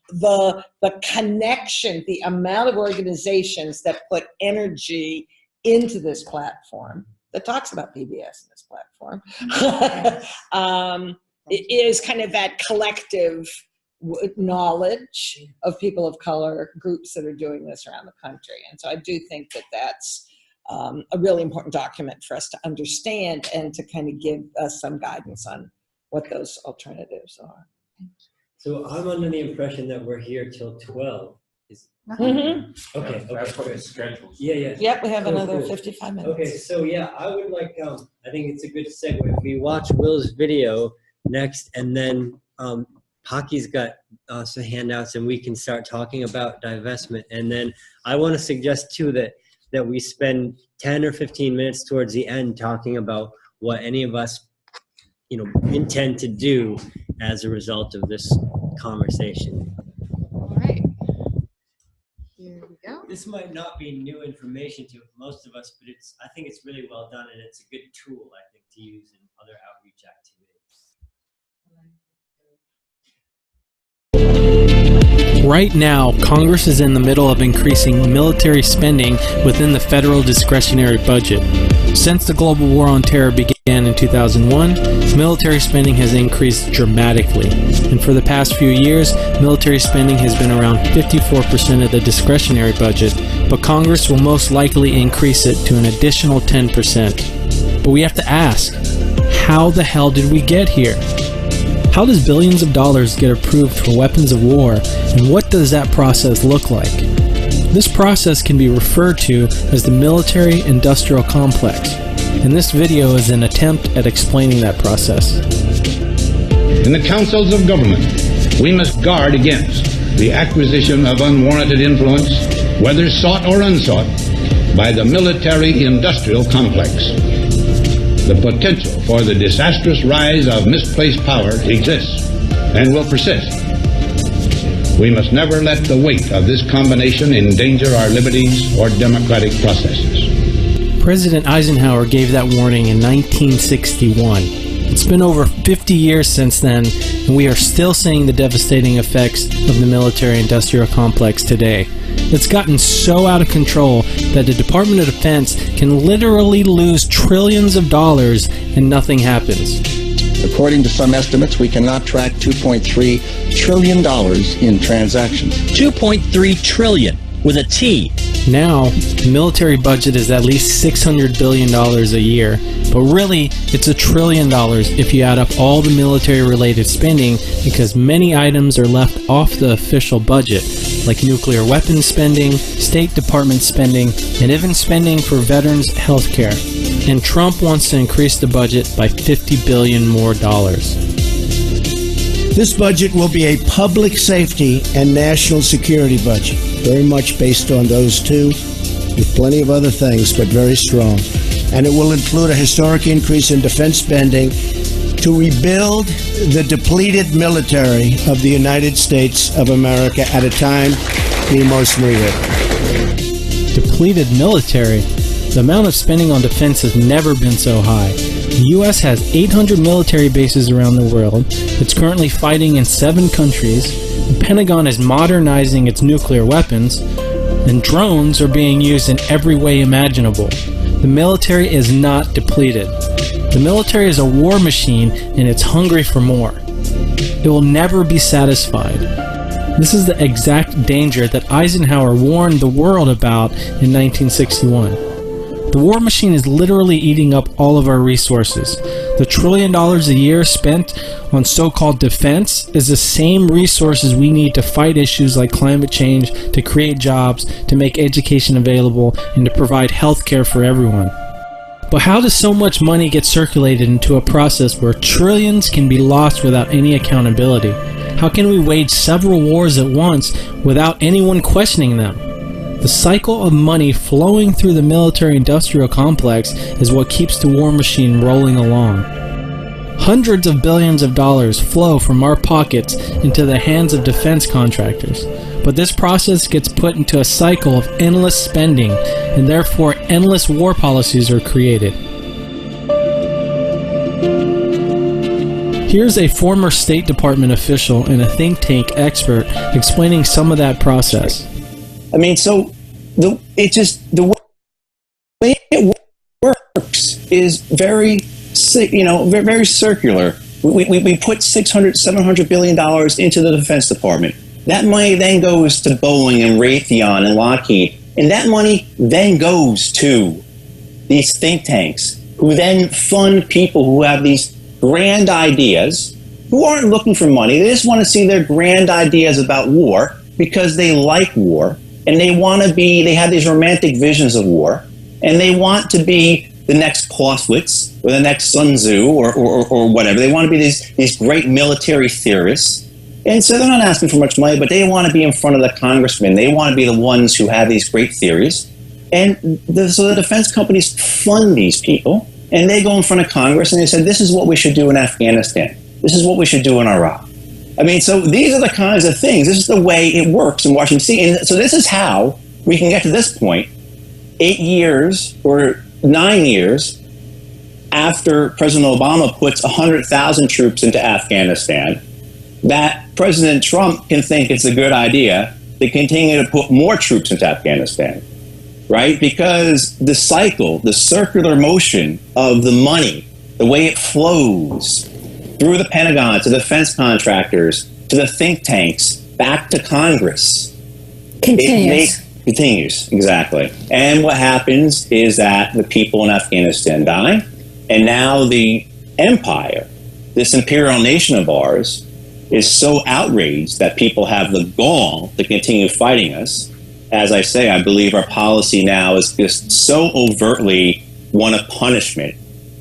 the connection, the amount of organizations that put energy into this platform that talks about PBS in this platform. It is kind of that collective knowledge of people of color, groups that are doing this around the country. And so I do think that that's a really important document for us to understand and to kind of give us some guidance on what those alternatives are. So I'm under the impression that we're here till 12. Okay. That's what the schedule is. Yeah. Yep, we have another Cool. 55 minutes. Okay, so yeah, I would like, I think it's a good segue. We watch Will's video next, and then Paki's got some handouts, and we can start talking about divestment. And then I want to suggest too that we spend 10 or 15 minutes towards the end talking about what any of us, intend to do as a result of this conversation. All right. this might not be new information to most of us, but I think it's really well done, and it's a good tool, I think, to use in other outreach activities. Right now, Congress is in the middle of increasing military spending within the federal discretionary budget. Since the global war on terror began in 2001, military spending has increased dramatically. And for the past few years, military spending has been around 54% of the discretionary budget, but Congress will most likely increase it to an additional 10%. But we have to ask, how the hell did we get here? How does billions of dollars get approved for weapons of war, and what does that process look like? This process can be referred to as the military-industrial complex, and this video is an attempt at explaining that process. In the councils of government, we must guard against the acquisition of unwarranted influence, whether sought or unsought, by the military-industrial complex. The potential for the disastrous rise of misplaced power exists and will persist. We must never let the weight of this combination endanger our liberties or democratic processes. President Eisenhower gave that warning in 1961. It's been over 50 years since then, and we are still seeing the devastating effects of the military-industrial complex today. It's gotten so out of control that the Department of Defense can literally lose trillions of dollars and nothing happens. According to some estimates, we cannot track $2.3 trillion in transactions. 2.3 trillion with a T. Now, the military budget is at least $600 billion a year, but really, it's $1 trillion if you add up all the military-related spending, because many items are left off the official budget, like nuclear weapons spending, State Department spending, and even spending for veterans' health care. And Trump wants to increase the budget by $50 billion more. This budget will be a public safety and national security budget, very much based on those two, with plenty of other things, but very strong. And it will include a historic increase in defense spending to rebuild the depleted military of the United States of America at a time we most need it. Depleted military? The amount of spending on defense has never been so high. The U.S. has 800 military bases around the world. It's currently fighting in 7 countries. The Pentagon is modernizing its nuclear weapons, and drones are being used in every way imaginable. The military is not depleted. The military is a war machine, and it's hungry for more. It will never be satisfied. This is the exact danger that Eisenhower warned the world about in 1961. The war machine is literally eating up all of our resources. The $1 trillion a year spent on so-called defense is the same resources we need to fight issues like climate change, to create jobs, to make education available, and to provide health care for everyone. But how does so much money get circulated into a process where trillions can be lost without any accountability? How can we wage several wars at once without anyone questioning them? The cycle of money flowing through the military-industrial complex is what keeps the war machine rolling along. Hundreds of billions of dollars flow from our pockets into the hands of defense contractors, but this process gets put into a cycle of endless spending, and therefore endless war policies are created. Here's a former State Department official and a think tank expert explaining some of that process. I mean, so the way it works is very, very circular. We put $700 billion into the Defense Department. That money then goes to Boeing and Raytheon and Lockheed, and that money then goes to these think tanks, who then fund people who have these grand ideas, who aren't looking for money. They just want to see their grand ideas about war because they like war. And they have these romantic visions of war, and they want to be the next Clausewitz or the next Sun Tzu or whatever. They want to be these great military theorists. And so they're not asking for much money, but they want to be in front of the congressmen. They want to be the ones who have these great theories. And so the defense companies fund these people, and they go in front of Congress and they say, this is what we should do in Afghanistan. This is what we should do in Iraq. I mean, so these are the kinds of things. This is the way it works in Washington, D.C. And so this is how we can get to this point 8 years or 9 years after President Obama puts 100,000 troops into Afghanistan, that President Trump can think it's a good idea to continue to put more troops into Afghanistan, right? Because the cycle, the circular motion of the money, the way it flows through the Pentagon to defense contractors, to the think tanks, back to Congress. Continues, exactly. And what happens is that the people in Afghanistan die, and now the empire, this imperial nation of ours, is so outraged that people have the gall to continue fighting us. As I say, I believe our policy now is just so overtly one of punishment,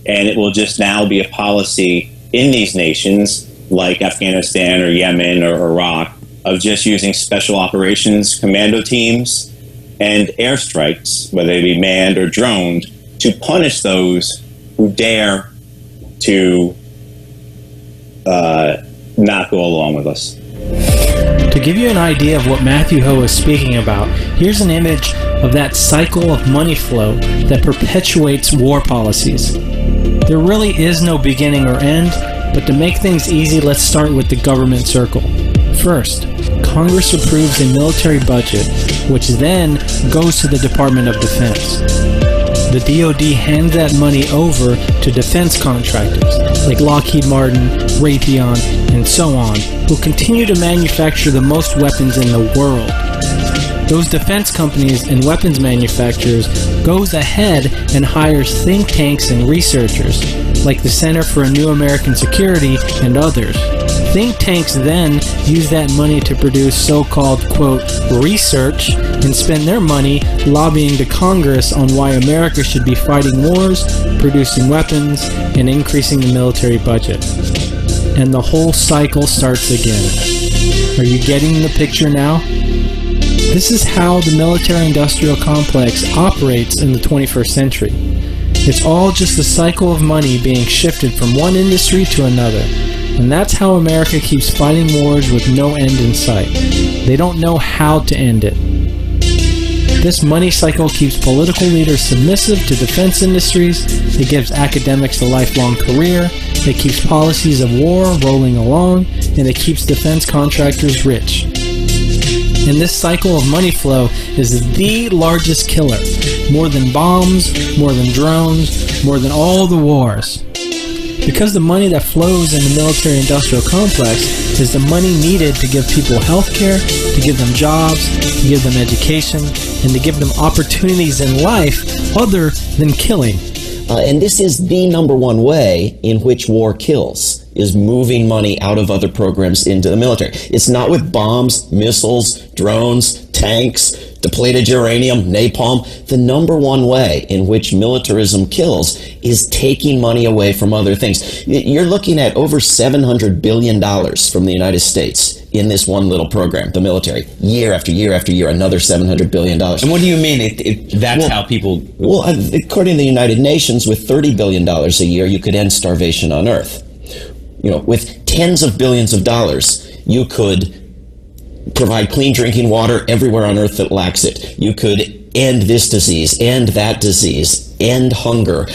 and it will just now be a policy in these nations like Afghanistan or Yemen or Iraq of just using special operations commando teams and airstrikes, whether they be manned or droned, to punish those who dare to not go along with us. To give you an idea of what Matthew Ho is speaking about, here's an image of that cycle of money flow that perpetuates war policies. There really is no beginning or end, but to make things easy, let's start with the government circle. First, Congress approves a military budget, which then goes to the Department of Defense. The DoD hands that money over to defense contractors like Lockheed Martin, Raytheon, and so on, who continue to manufacture the most weapons in the world. Those defense companies and weapons manufacturers goes ahead and hires think tanks and researchers like the Center for a New American Security and others. Think tanks then use that money to produce so-called, quote, research and spend their money lobbying to Congress on why America should be fighting wars, producing weapons, and increasing the military budget. And the whole cycle starts again. Are you getting the picture now? This is how the military-industrial complex operates in the 21st century. It's all just a cycle of money being shifted from one industry to another. And that's how America keeps fighting wars with no end in sight. They don't know how to end it. This money cycle keeps political leaders submissive to defense industries, it gives academics a lifelong career, it keeps policies of war rolling along, and it keeps defense contractors rich. And this cycle of money flow is the largest killer. More than bombs, more than drones, more than all the wars. Because the money that flows in the military-industrial complex is the money needed to give people health care, to give them jobs, to give them education, and to give them opportunities in life other than killing. And this is the number one way in which war kills, is moving money out of other programs into the military. It's not with bombs, missiles, drones, tanks, depleted uranium, napalm. The number one way in which militarism kills is taking money away from other things. You're looking at over $700 billion from the United States in this one little program, the military. Year after year after year, another $700 billion. And what do you mean? That's how people... Well, according to the United Nations, with $30 billion a year, you could end starvation on Earth. You know, with tens of billions of dollars, you could provide clean drinking water everywhere on Earth that lacks it. You could end this disease, end that disease, end hunger,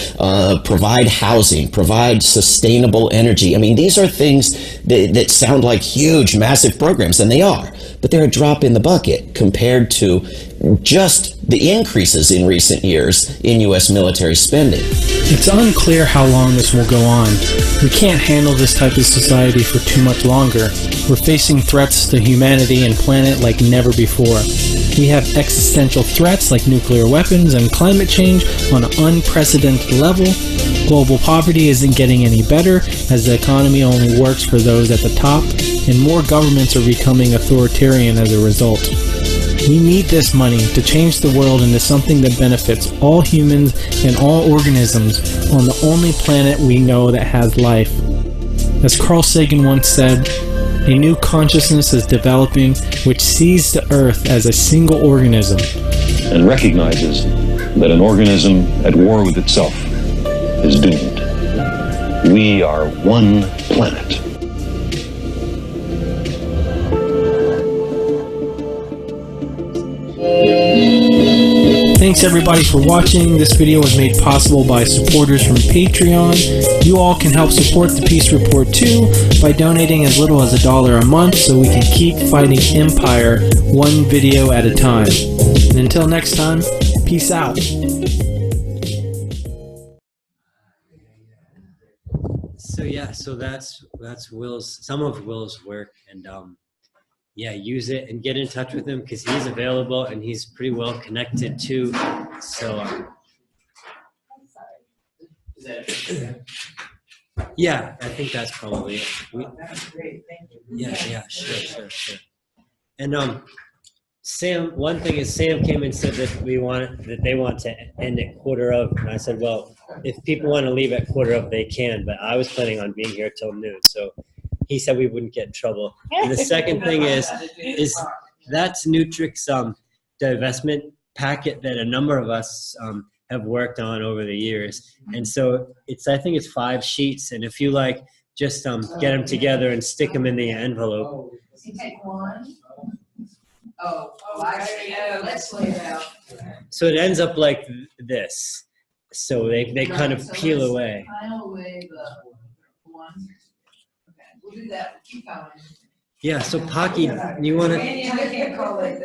provide housing, provide sustainable energy. I mean, these are things that sound like huge, massive programs, and they are, but they're a drop in the bucket compared to just the increases in recent years in U.S. military spending. It's unclear how long this will go on. We can't handle this type of society for too much longer. We're facing threats to humanity and planet like never before. We have existential threats like nuclear weapons and climate change on an unprecedented level. Global poverty isn't getting any better as the economy only works for those at the top, and more governments are becoming authoritarian as a result. We need this money to change the world into something that benefits all humans and all organisms on the only planet we know that has life. As Carl Sagan once said, a new consciousness is developing which sees the Earth as a single organism. And recognizes that an organism at war with itself is doomed. We are one planet. Thanks everybody for watching. This video was made possible by supporters from Patreon. You all can help support the Peace Report too by donating as little as $1 a month so we can keep fighting empire one video at a time. And until next time, peace out. So yeah, so that's Will's, some of Will's work, and yeah, use it and get in touch with him because he's available and he's pretty well connected too. So yeah, I think that's probably it. That's great, thank you. Yeah, sure. And Sam, one thing is Sam came and said that they want to end at 1:15, and I said, well, if people want to leave at 1:15, they can, but I was planning on being here till noon, so he said we wouldn't get in trouble. And the second thing is that's Nutrix divestment packet that a number of us have worked on over the years, and so I think it's 5 sheets, and if you like, just get them together and stick them in the envelope. Does he take one? Oh, I see. Oh, let's lay it out. So it ends up like this. So they kind of peel away. Pile away the one. Okay, we'll do that. Keep going. Yeah, so Paki, you want to? I can't call it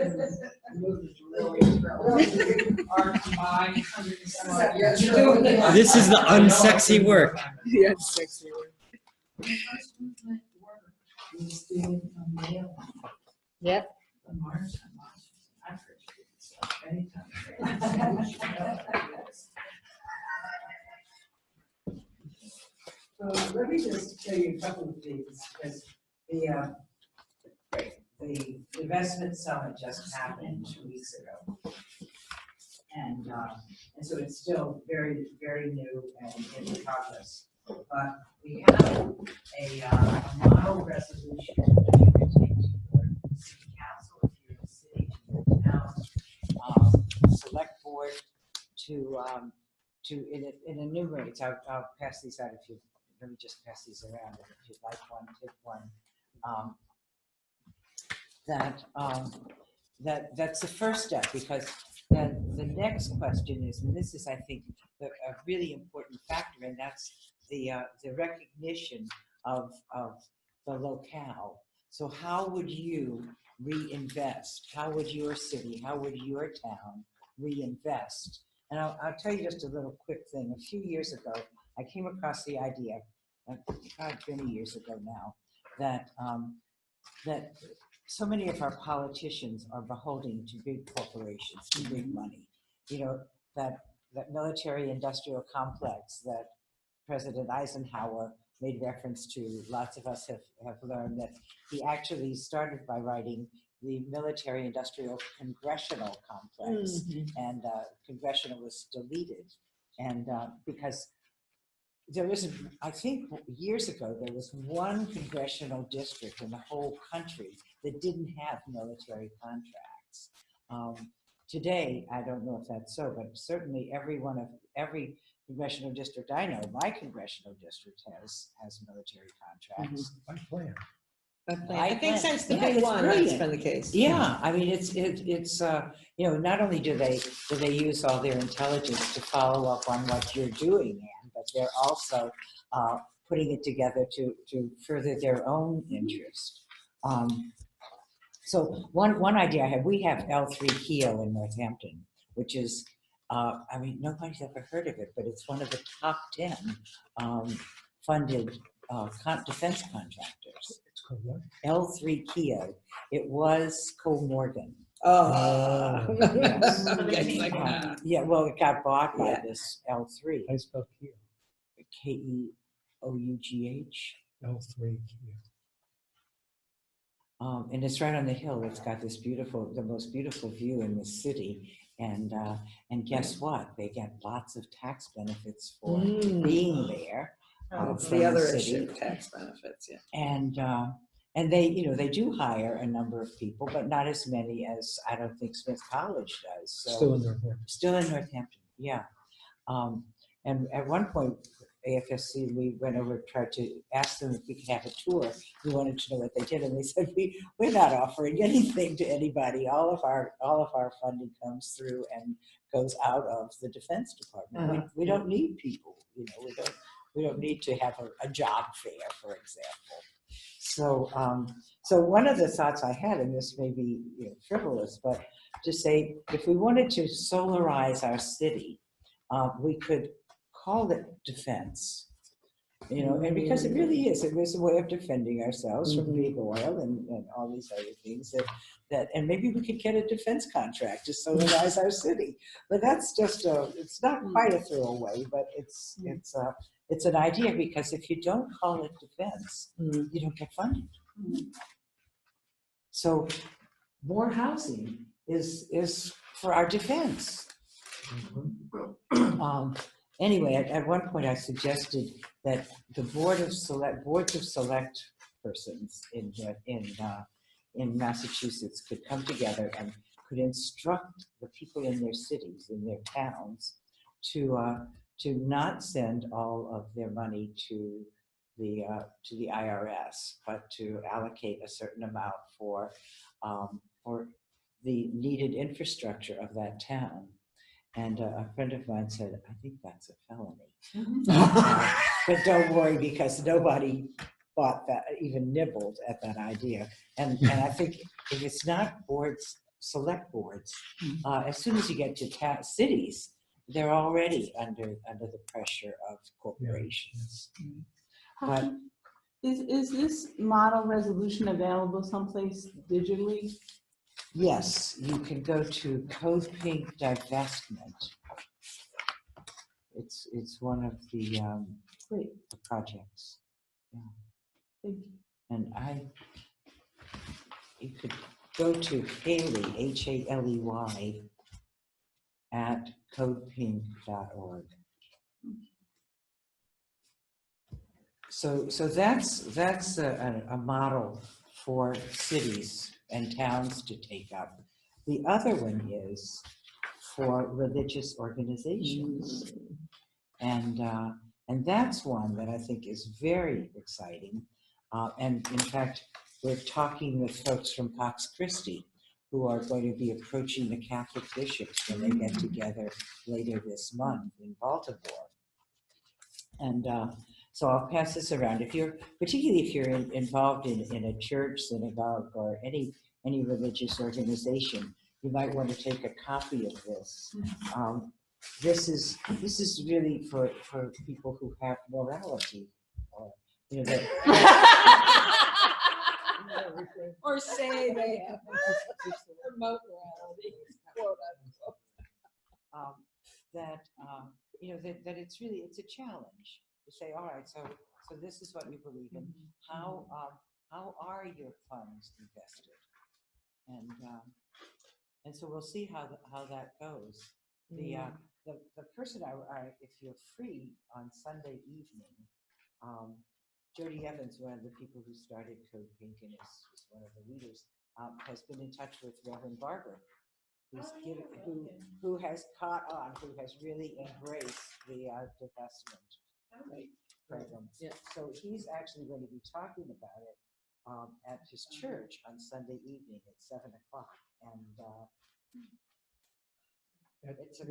This is the unsexy work. The unsexy work. Yep. So let me just tell you a couple of things, because the investment summit just happened 2 weeks ago. And so it's still very, very new and in progress. But we have a model resolution that you can take to your city council, if you're in the city, to your town, select board to it enumerates. I'll pass these out if you, let me just pass these around. If you'd like one, take one. That's the first step, because then the next question is, and this is, I think, a really important factor, and that's the recognition of the locale. So how would you reinvest? How would your city, how would your town reinvest? And I'll tell you just a little quick thing. A few years ago, I came across the idea, 20 years ago now, that so many of our politicians are beholden to big corporations, to big money. You know, that military-industrial complex that President Eisenhower made reference to, lots of us have learned that he actually started by writing the military-industrial congressional complex, and congressional was deleted. And because there was, I think years ago, there was one congressional district in the whole country that didn't have military contracts. Today, I don't know if that's so, but certainly every congressional district I know, my congressional district has military contracts. I think since the big one, that's been the case. Yeah, I mean, it's you know, not only do they use all their intelligence to follow up on what you're doing, Anne, but they're also putting it together to further their own interest. So one idea I have, we have L3 Keo in Northampton, which is, I mean, nobody's ever heard of it, but it's one of the top 10 funded defense contractors. It's called what? L3 Keo. It was Cole Morgan. Yeah, well, it got bought by this L3. I spelled Keo. Keough. L3 Keo. And it's right on the hill. It's got this beautiful, the most beautiful view in the city. And guess what? They get lots of tax benefits for being there. It's the other issue, tax benefits, yeah. And they, you know, they do hire a number of people, but not as many as I don't think Smith College does. So Still in Northampton. Still in Northampton, yeah. And at one point, AFSC, we went over, tried to ask them if we could have a tour. We wanted to know what they did, and they said, we're not offering anything to anybody. All of our funding comes through and goes out of the Defense Department. We don't need people, you know, we don't need to have a job fair, for example. So, so one of the thoughts I had, and this may be, you know, frivolous, but to say, if we wanted to solarize our city, we could call it defense, you know, and because it really is, it was a way of defending ourselves from big oil and all these other things and maybe we could get a defense contract to solarize our city. But that's just it's not quite a throwaway, but it's an idea, because if you don't call it defense, you don't get funded. So more housing is for our defense. Anyway, at one point I suggested that the boards of select persons in Massachusetts could come together and could instruct the people in their cities, in their towns, to not send all of their money to the IRS, but to allocate a certain amount for the needed infrastructure of that town. And a friend of mine said, I think that's a felony. But don't worry, because nobody thought that, even nibbled at that idea. And I think if it's not boards, select boards, as soon as you get to cities, they're already under the pressure of corporations. But is this model resolution available someplace digitally? Yes, you can go to CODEPINK Divestment. It's one of the projects. Yeah. Thank you. And you could go to Haley, Haley, at codepink.org. So that's a model for cities and towns to take up. The other one is for religious organizations, and that's one that I think is very exciting. And in fact, we're talking with folks from Pax Christi, who are going to be approaching the Catholic bishops when they get together later this month in Baltimore. And so I'll pass this around. Particularly if you're involved in a church, synagogue, or any religious organization, you might want to take a copy of this. This is really for people who have morality, or you know, or say they have remote morality, quote unquote. That it's a challenge to say, all right, so this is what you believe in. How are your funds invested? And so we'll see how that goes. The person if you're free on Sunday evening, Jody Evans, one of the people who started CODEPINK and is one of the leaders, has been in touch with Reverend Barber, who has caught on, who has really embraced the divestment program. Yeah. So he's actually going to be talking about it at his church on Sunday evening at 7 o'clock. And it's at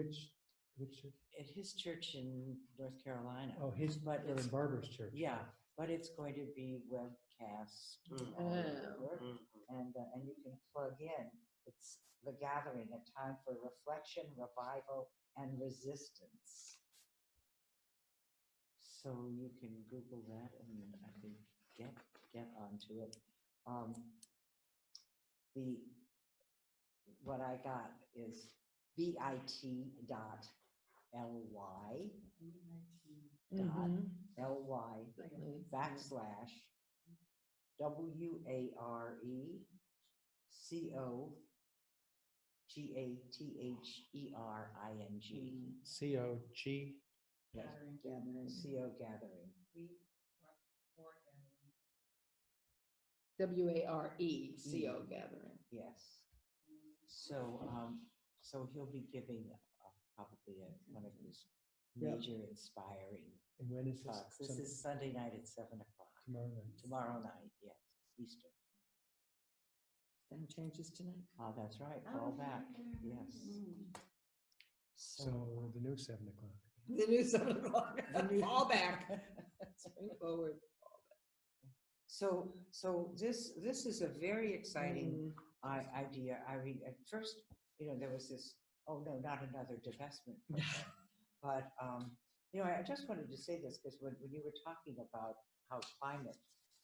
his church in North Carolina. Oh, Reverend Barber's church. Yeah, but it's going to be webcast all over, and you can plug in. It's the gathering, a time for reflection, revival, and resistance. So you can Google that and I think get onto it. What I got is bit.ly COGATHERING. Yes, CO gathering. WARE, gathering. Yes. So he'll be giving probably one of his major inspiring And when is this? talks. This is Sunday night at 7 o'clock. Tomorrow night. Tomorrow night, yes, Eastern. Time changes tonight. Oh, that's right, fall back, yes. So the new 7 o'clock. The new 7 o'clock. The new- Fall back. Spring forward. So this is a very exciting idea. I mean, at first, there was this, oh no, not another divestment program. But, I just wanted to say this because when you were talking about how climate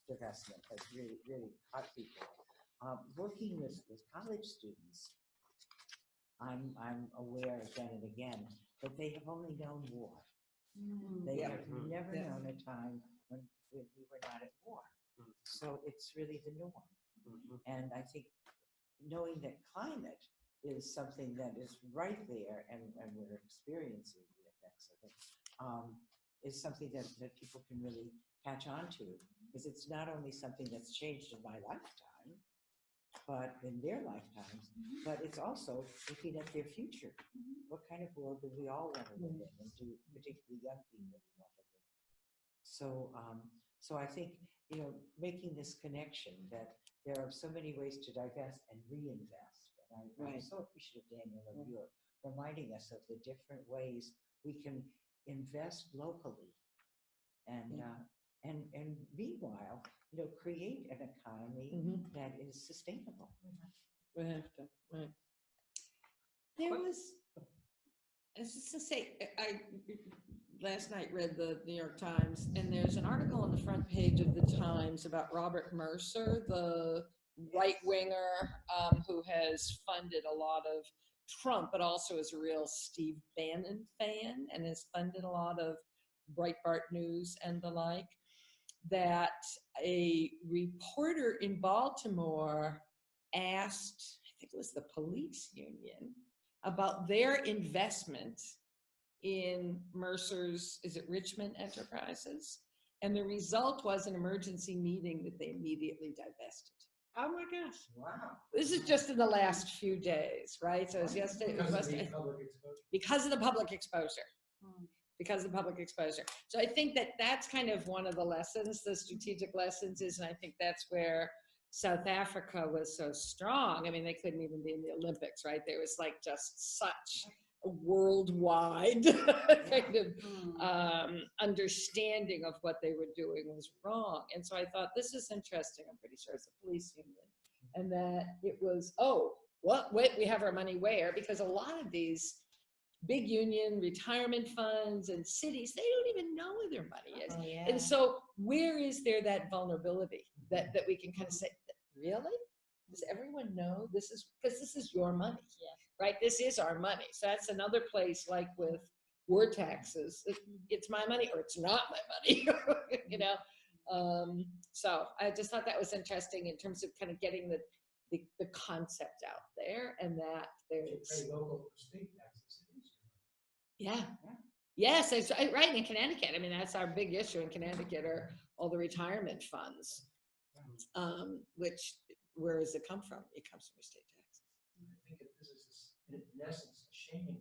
divestment has really, really caught people, working with college students, I'm aware again and again that they have only known war. They have never known a time when we were not at war. So it's really the norm. And I think knowing that climate is something that is right there and we're experiencing the effects of it, is something that people can really catch on to, because it's not only something that's changed in my lifetime, but in their lifetimes, but it's also looking at their future. What kind of world do we all want to live in, and do particularly young people want to live in? So I think, making this connection that there are so many ways to divest and reinvest. And I'm so appreciative, Daniel, of your reminding us of the different ways we can invest locally and meanwhile, create an economy that is sustainable. We have to, right. There was, I was just to say, I last night read the New York Times, and there's an article on the front page of the Times about Robert Mercer, the right-winger who has funded a lot of Trump, but also is a real Steve Bannon fan and has funded a lot of Breitbart News and the like, that a reporter in Baltimore asked, I think it was the police union, about their investment in Mercer's, is it Richmond Enterprises? And the result was an emergency meeting that they immediately divested. Oh my gosh. Wow. This is just in the last few days, right? So it was yesterday. Because of the public exposure. Because of the public exposure. So I think that that's kind of one of the lessons, the strategic lessons is, and I think that's where South Africa was so strong. I mean, they couldn't even be in the Olympics, right? There was like just such a worldwide kind of understanding of what they were doing was wrong. And so I thought, this is interesting. I'm pretty sure it's a police union. And that it was, wait, we have our money where? Because a lot of these big union retirement funds and cities, they don't even know where their money is. Oh, yeah. And so where is there that vulnerability that we can kind of say, really? Does everyone know this is, because this is your money, right? This is our money. So that's another place, like with war taxes, it's my money or it's not my money, So I just thought that was interesting in terms of kind of getting the concept out there, and that there's local state taxes. Yeah. Yes, it's right in Connecticut. I mean, that's our big issue in Connecticut are all the retirement funds, which, where does it come from? It comes from your state taxes. I think that this is, in essence, a shaming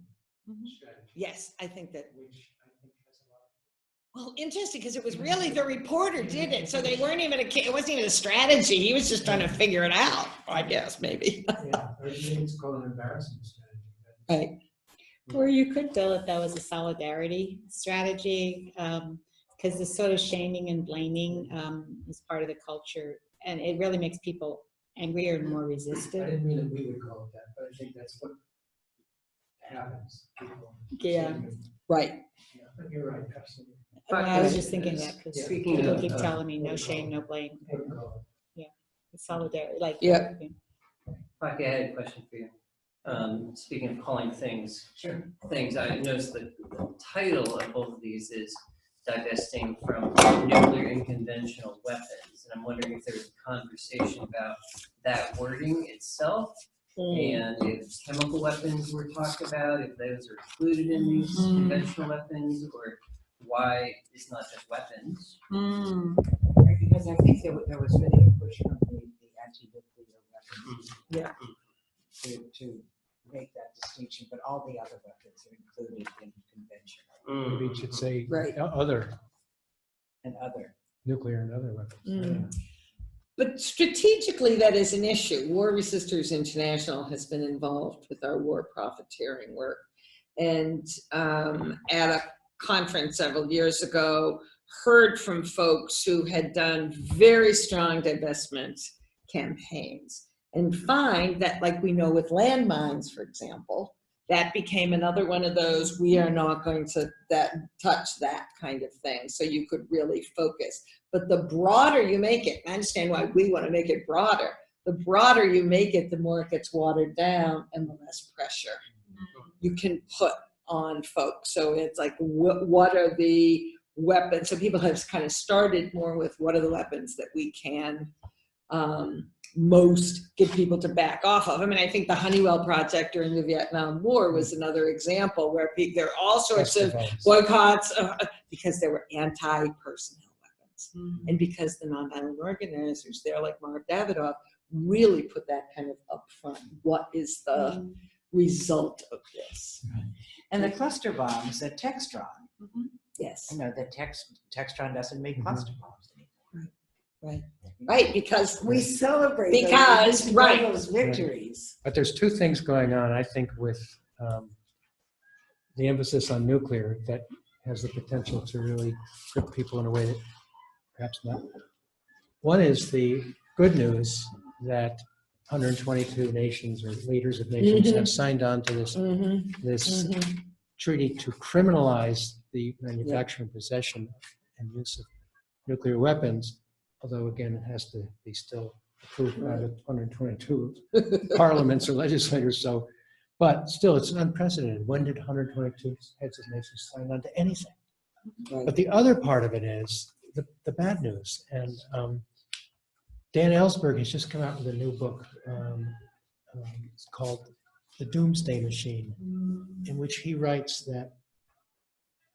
strategy. Yes, I think that. Which I think has a lot of. Well, interesting, because it was really the reporter did it. So they weren't even, it wasn't even a strategy. He was just trying to figure it out, I guess, maybe. Yeah, it's called an embarrassment strategy. Right. Or you could bill it though as a solidarity strategy, because this sort of shaming and blaming is part of the culture, and it really makes people angrier and more I resistant. didn't mean that we would call it that, but I think that's what happens. People Yeah. Right. Yeah, but you're right, absolutely. Well, I was just thinking that because Speaking people of, keep telling me no shame, no blame. Yeah, it's solidarity, like Yeah. Paki, I had a question for you. Speaking of calling things, things, I noticed that the title of both of these is divesting from nuclear and conventional weapons. And I'm wondering if there's a conversation about that wording itself, and if chemical weapons were talked about, if those are included in these conventional weapons, or why it's not just weapons. Because I think there was really a push from the anti-nuclear weapons to make that distinction, but all the other weapons are included in convention Maybe it should say Right. other, and other. nuclear and other weapons. But strategically, that is an issue. War Resisters International has been involved with our war profiteering work. And at a conference several years ago, heard from folks who had done very strong divestment campaigns and find that, like we know with landmines, for example, that became another one of those, we are not going to touch that kind of thing. So you could really focus. But the broader you make it, I understand why we want to make it broader. The broader you make it, the more it gets watered down and the less pressure you can put on folks. So it's like, what are the weapons? So people have kind of started more with what are the weapons that we can most get people to back off of. I mean, I think the Honeywell project during the Vietnam War was another example where there are all sorts of boycotts because there were anti-personnel weapons. And because the nonviolent organizers there, like Marv Davidoff, really put that kind of upfront. What is the result of this? And the cluster bombs at Textron. Yes. You know, that Textron doesn't make cluster bombs anymore. Right, because we celebrate those victories. But there's two things going on, I think, with the emphasis on nuclear that has the potential to really grip people in a way that perhaps not. One is the good news that 122 nations or leaders of nations have signed on to this treaty to criminalize the manufacture and possession and use of nuclear weapons, although again it has to be still approved by the 122 parliaments or legislators. So, but still, it's unprecedented. When did 122 heads of nations sign on to anything? But the other part of it is the bad news. And Dan Ellsberg has just come out with a new book. It's called The Doomsday Machine, in which he writes that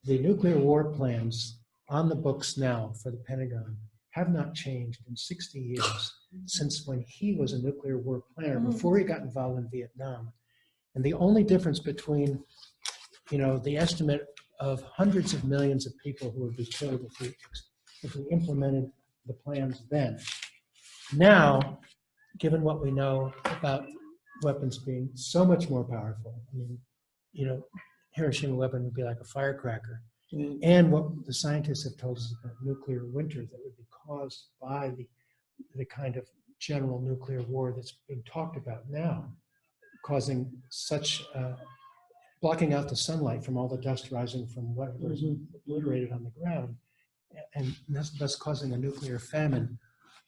the nuclear war plans on the books now for the Pentagon have not changed in 60 years since when he was a nuclear war planner, before he got involved in Vietnam. And the only difference between, you know, the estimate of hundreds of millions of people who would be killed if we implemented the plans then. Now, given what we know about weapons being so much more powerful, I mean, you know, Hiroshima weapon would be like a firecracker. And what the scientists have told us about nuclear winter that would be caused by the kind of general nuclear war that's being talked about now, causing such, blocking out the sunlight from all the dust rising from whatever is obliterated on the ground, and thus causing a nuclear famine,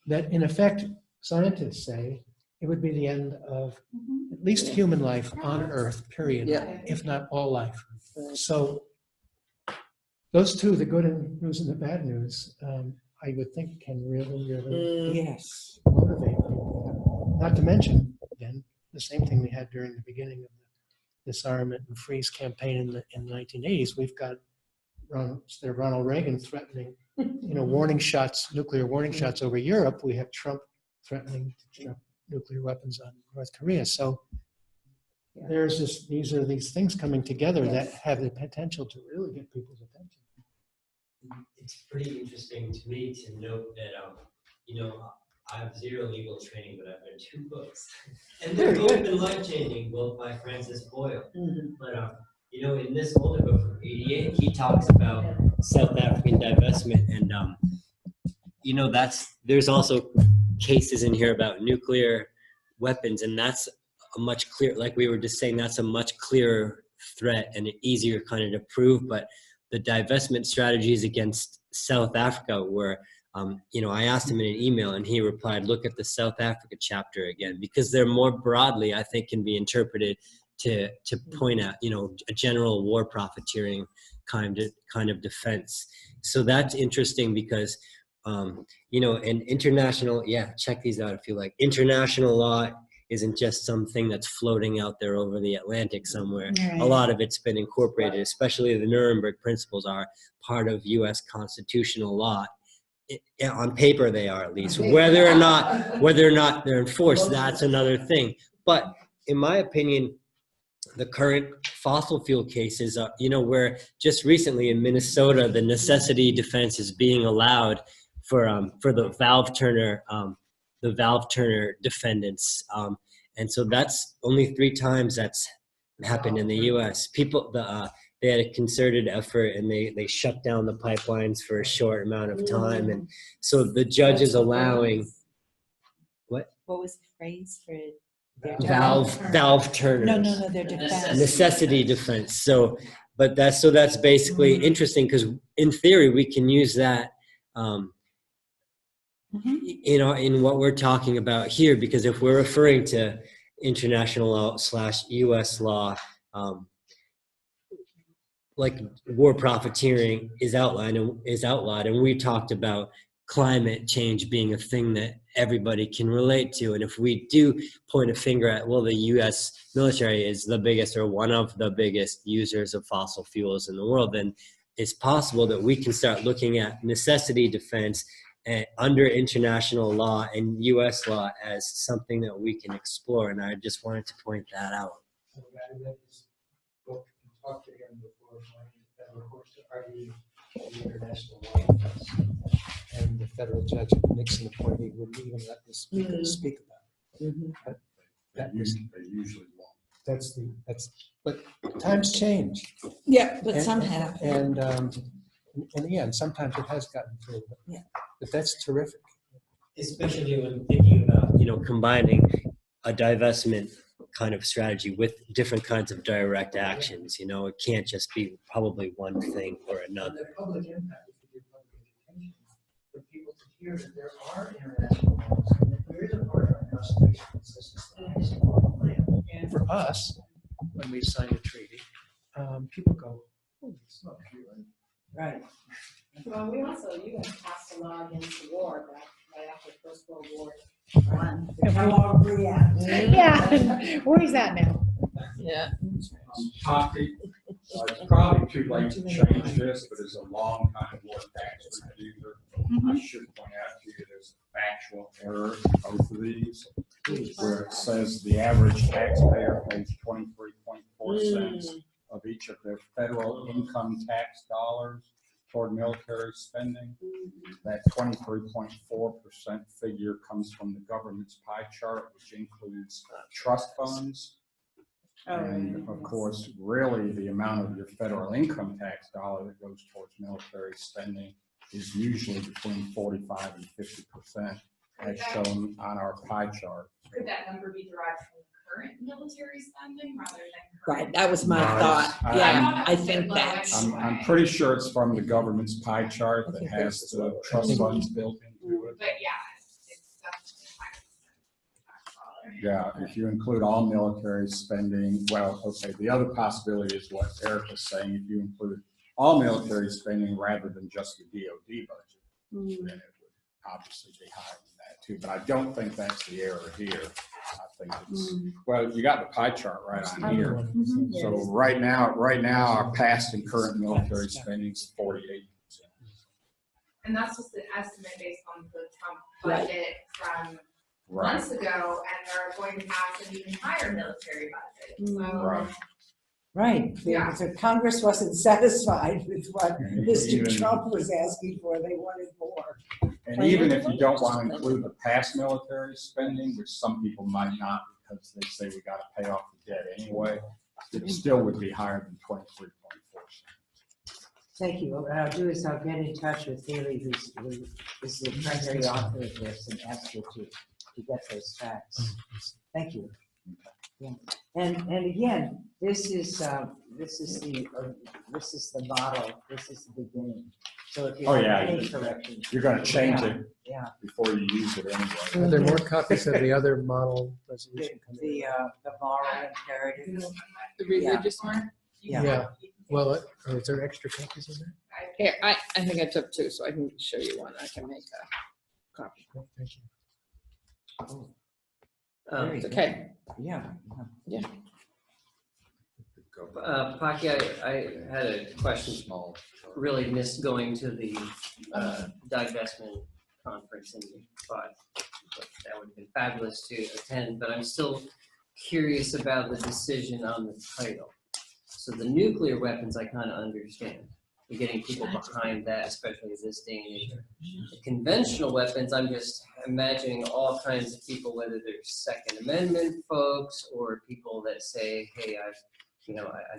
that in effect, scientists say, it would be the end of at least human life on Earth, period, if not all life. So those two, the good news and the bad news, I would think can really, really motivate people. Not to mention, again, the same thing we had during the beginning of the disarmament and freeze campaign in the 1980s. We've got Ronald Reagan threatening, you know, warning shots, nuclear warning shots over Europe. We have Trump threatening to drop nuclear weapons on North Korea. So there's just, these are these things coming together that have the potential to really get people's attention. It's pretty interesting to me to note that, you know, I have zero legal training, but I've read 2 books. And they're both been life-changing, both by Francis Boyle. But, you know, in this older book from '88, he talks about South African divestment. And, you know, there's also cases in here about nuclear weapons. And that's a much clearer, like we were just saying, that's a much clearer threat and an easier kind of to prove. But the divestment strategies against South Africa were, you know, I asked him in an email and he replied, look at the South Africa chapter again, because they're more broadly, I think, can be interpreted to point out, you know, a general war profiteering kind of defense. So that's interesting because, you know, and international, check these out if you like. International law isn't just something that's floating out there over the Atlantic somewhere. Right. A lot of it's been incorporated, especially the Nuremberg principles are part of US constitutional law. On paper they are, at least. Whether or not they're enforced, that's another thing. But in my opinion, the current fossil fuel cases, where just recently in Minnesota, the necessity defense is being allowed for the Valve Turner defendants, and so that's only 3 times that's happened in the U.S. They had a concerted effort, and they shut down the pipelines for a short amount of time, and so the judge is allowing. What was the phrase for it? Valve Turner. No, their defense. Necessity defense. So that's basically interesting, because in theory we can use that in what we're talking about here, because if we're referring to international law / U.S. law, like war profiteering is outlawed, and we talked about climate change being a thing that everybody can relate to. And if we do point a finger at, well, the U.S. military is the biggest or one of the biggest users of fossil fuels in the world, then it's possible that we can start looking at necessity defense under international law and U.S. law as something that we can explore. And I just wanted to point that out. Talk to him before of course, to argue the international law. And the federal judge Nixon appointee wouldn't even let the speaker speak about it. But they usually won't. But times change. Yeah, but some have. And yeah, and sometimes it has gotten through. But that's terrific. Especially when thinking about, combining a divestment kind of strategy with different kinds of direct actions. It can't just be probably one thing or another. And the public impact, if you give public education, for people to hear that there are international laws, and that there is a part of our Constitution that says this is the land. And for us, when we sign a treaty, people go, oh, it's not true. Right. Well, you guys passed a law against the war right after the First World War. Yeah, where's that now? Yeah. Paki, it's probably too late to change this, but it's a long time war tax user. I should point out to you there's a factual error in both of these, where it says the average taxpayer pays 23.4 cents of each of their federal income tax dollars toward military spending. That 23.4% figure comes from the government's pie chart, which includes trust funds. And of course, really the amount of your federal income tax dollar that goes towards military spending is usually between 45 and 50%, as shown on our pie chart. Could that number be derived from current military spending rather than Right, that was my thought. I think that's. I'm pretty sure it's from the government's pie chart that has the trust funds built into it. But it's definitely Yeah, if you include all military spending, well, okay, the other possibility is what Eric was saying. If you include all military spending rather than just the DOD budget, then it would obviously be higher than that too. But I don't think that's the error here. I think it's, well, you got the pie chart right on here. So right now, our past and current military spending is 48%. And that's just an estimate based on the Trump budget from months ago, and they're going to pass an even higher military budget. So, Right. The Congress wasn't satisfied with what Mr. Trump was asking for. They wanted more. And even if you don't want to include the past military spending, which some people might not because they say we got to pay off the debt anyway, it still would be higher than 23.4%. Thank you. What I'll do is I'll get in touch with Haley, who is the primary author of this, and ask her to get those facts. Thank you. Yeah. And again, this is the model. This is the beginning. So if you have any corrections, you're going to change it yeah. before you use it anyway. Are there more copies of the other model resolution coming? The moral imperative. The religious one? Yeah. Well, is there extra copies in there? Here, I think I took 2, so I can show you one. I can make a copy. Oh, thank you. It's okay. Yeah. Paki, I had a question. Really missed going to the divestment conference, and thought that would have been fabulous to attend. But I'm still curious about the decision on the title. So the nuclear weapons, I kind of understand. You're getting people behind that, especially this day and age. The conventional weapons, I'm just imagining all kinds of people, whether they're Second Amendment folks or people that say, hey, I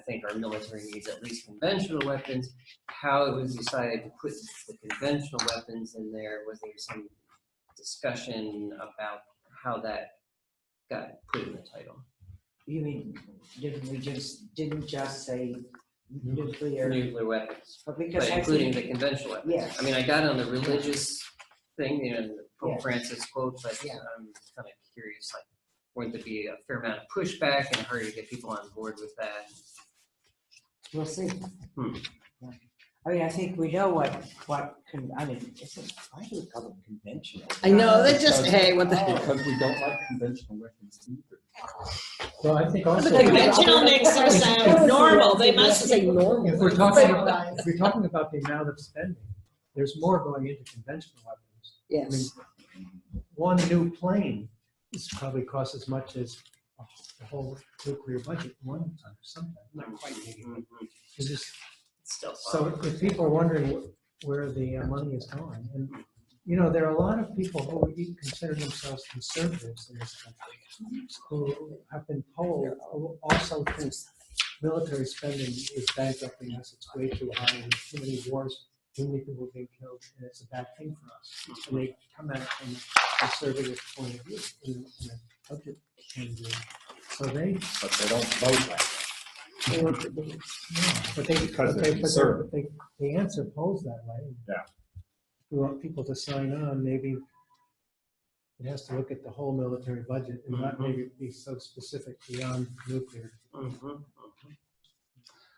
think our military needs at least conventional weapons. How it was decided to put the conventional weapons in there, was there some discussion about how that got put in the title? You mean, didn't just say nuclear? Nuclear weapons, But because but including the conventional weapons. Yes. I mean, I got on the religious thing, the Pope Yes. Francis quote, but Yeah. I'm kind of curious, like, wouldn't there be a fair amount of pushback and a hurry to get people on board with that? We'll see. Hmm. Yeah. I mean, I think we know why do we call them conventional? I know, they just, hey, what the heck? Because we don't like conventional weapons either. Well, I think also. The conventional makes them sound normal, they must say normal. If we're talking about the amount of spending, there's more going into conventional weapons. Yes. I mean, one new plane is probably costs as much as the whole nuclear budget one time, sometimes, not quite maybe. It's just, so if people are wondering where the money is going, and there are a lot of people who would consider themselves conservatives in this country who have been polled, who also think military spending is bankrupting us, it's way too high, and there's too many wars, too many people being killed, and it's a bad thing for us. And they come at it from a conservative point of view in a budget point of view. So but they don't vote like that. The answer polls that way. Yeah. If we want people to sign on, maybe it has to look at the whole military budget and not maybe be so specific beyond nuclear.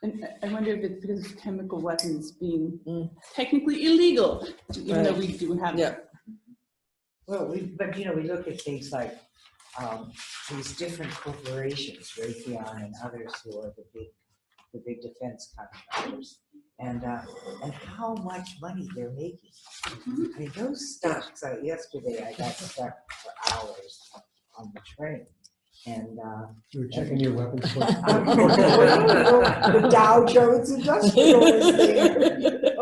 And I wonder if it's because of chemical weapons being technically illegal, even though we do have. Yeah. Well, we look at things like these different corporations, Raytheon and others who are the big defense contractors, and how much money they're making. I mean, those stocks. Yesterday, I got stuck for hours on the train, and you were checking your weapons. The Dow Jones Industrial was there.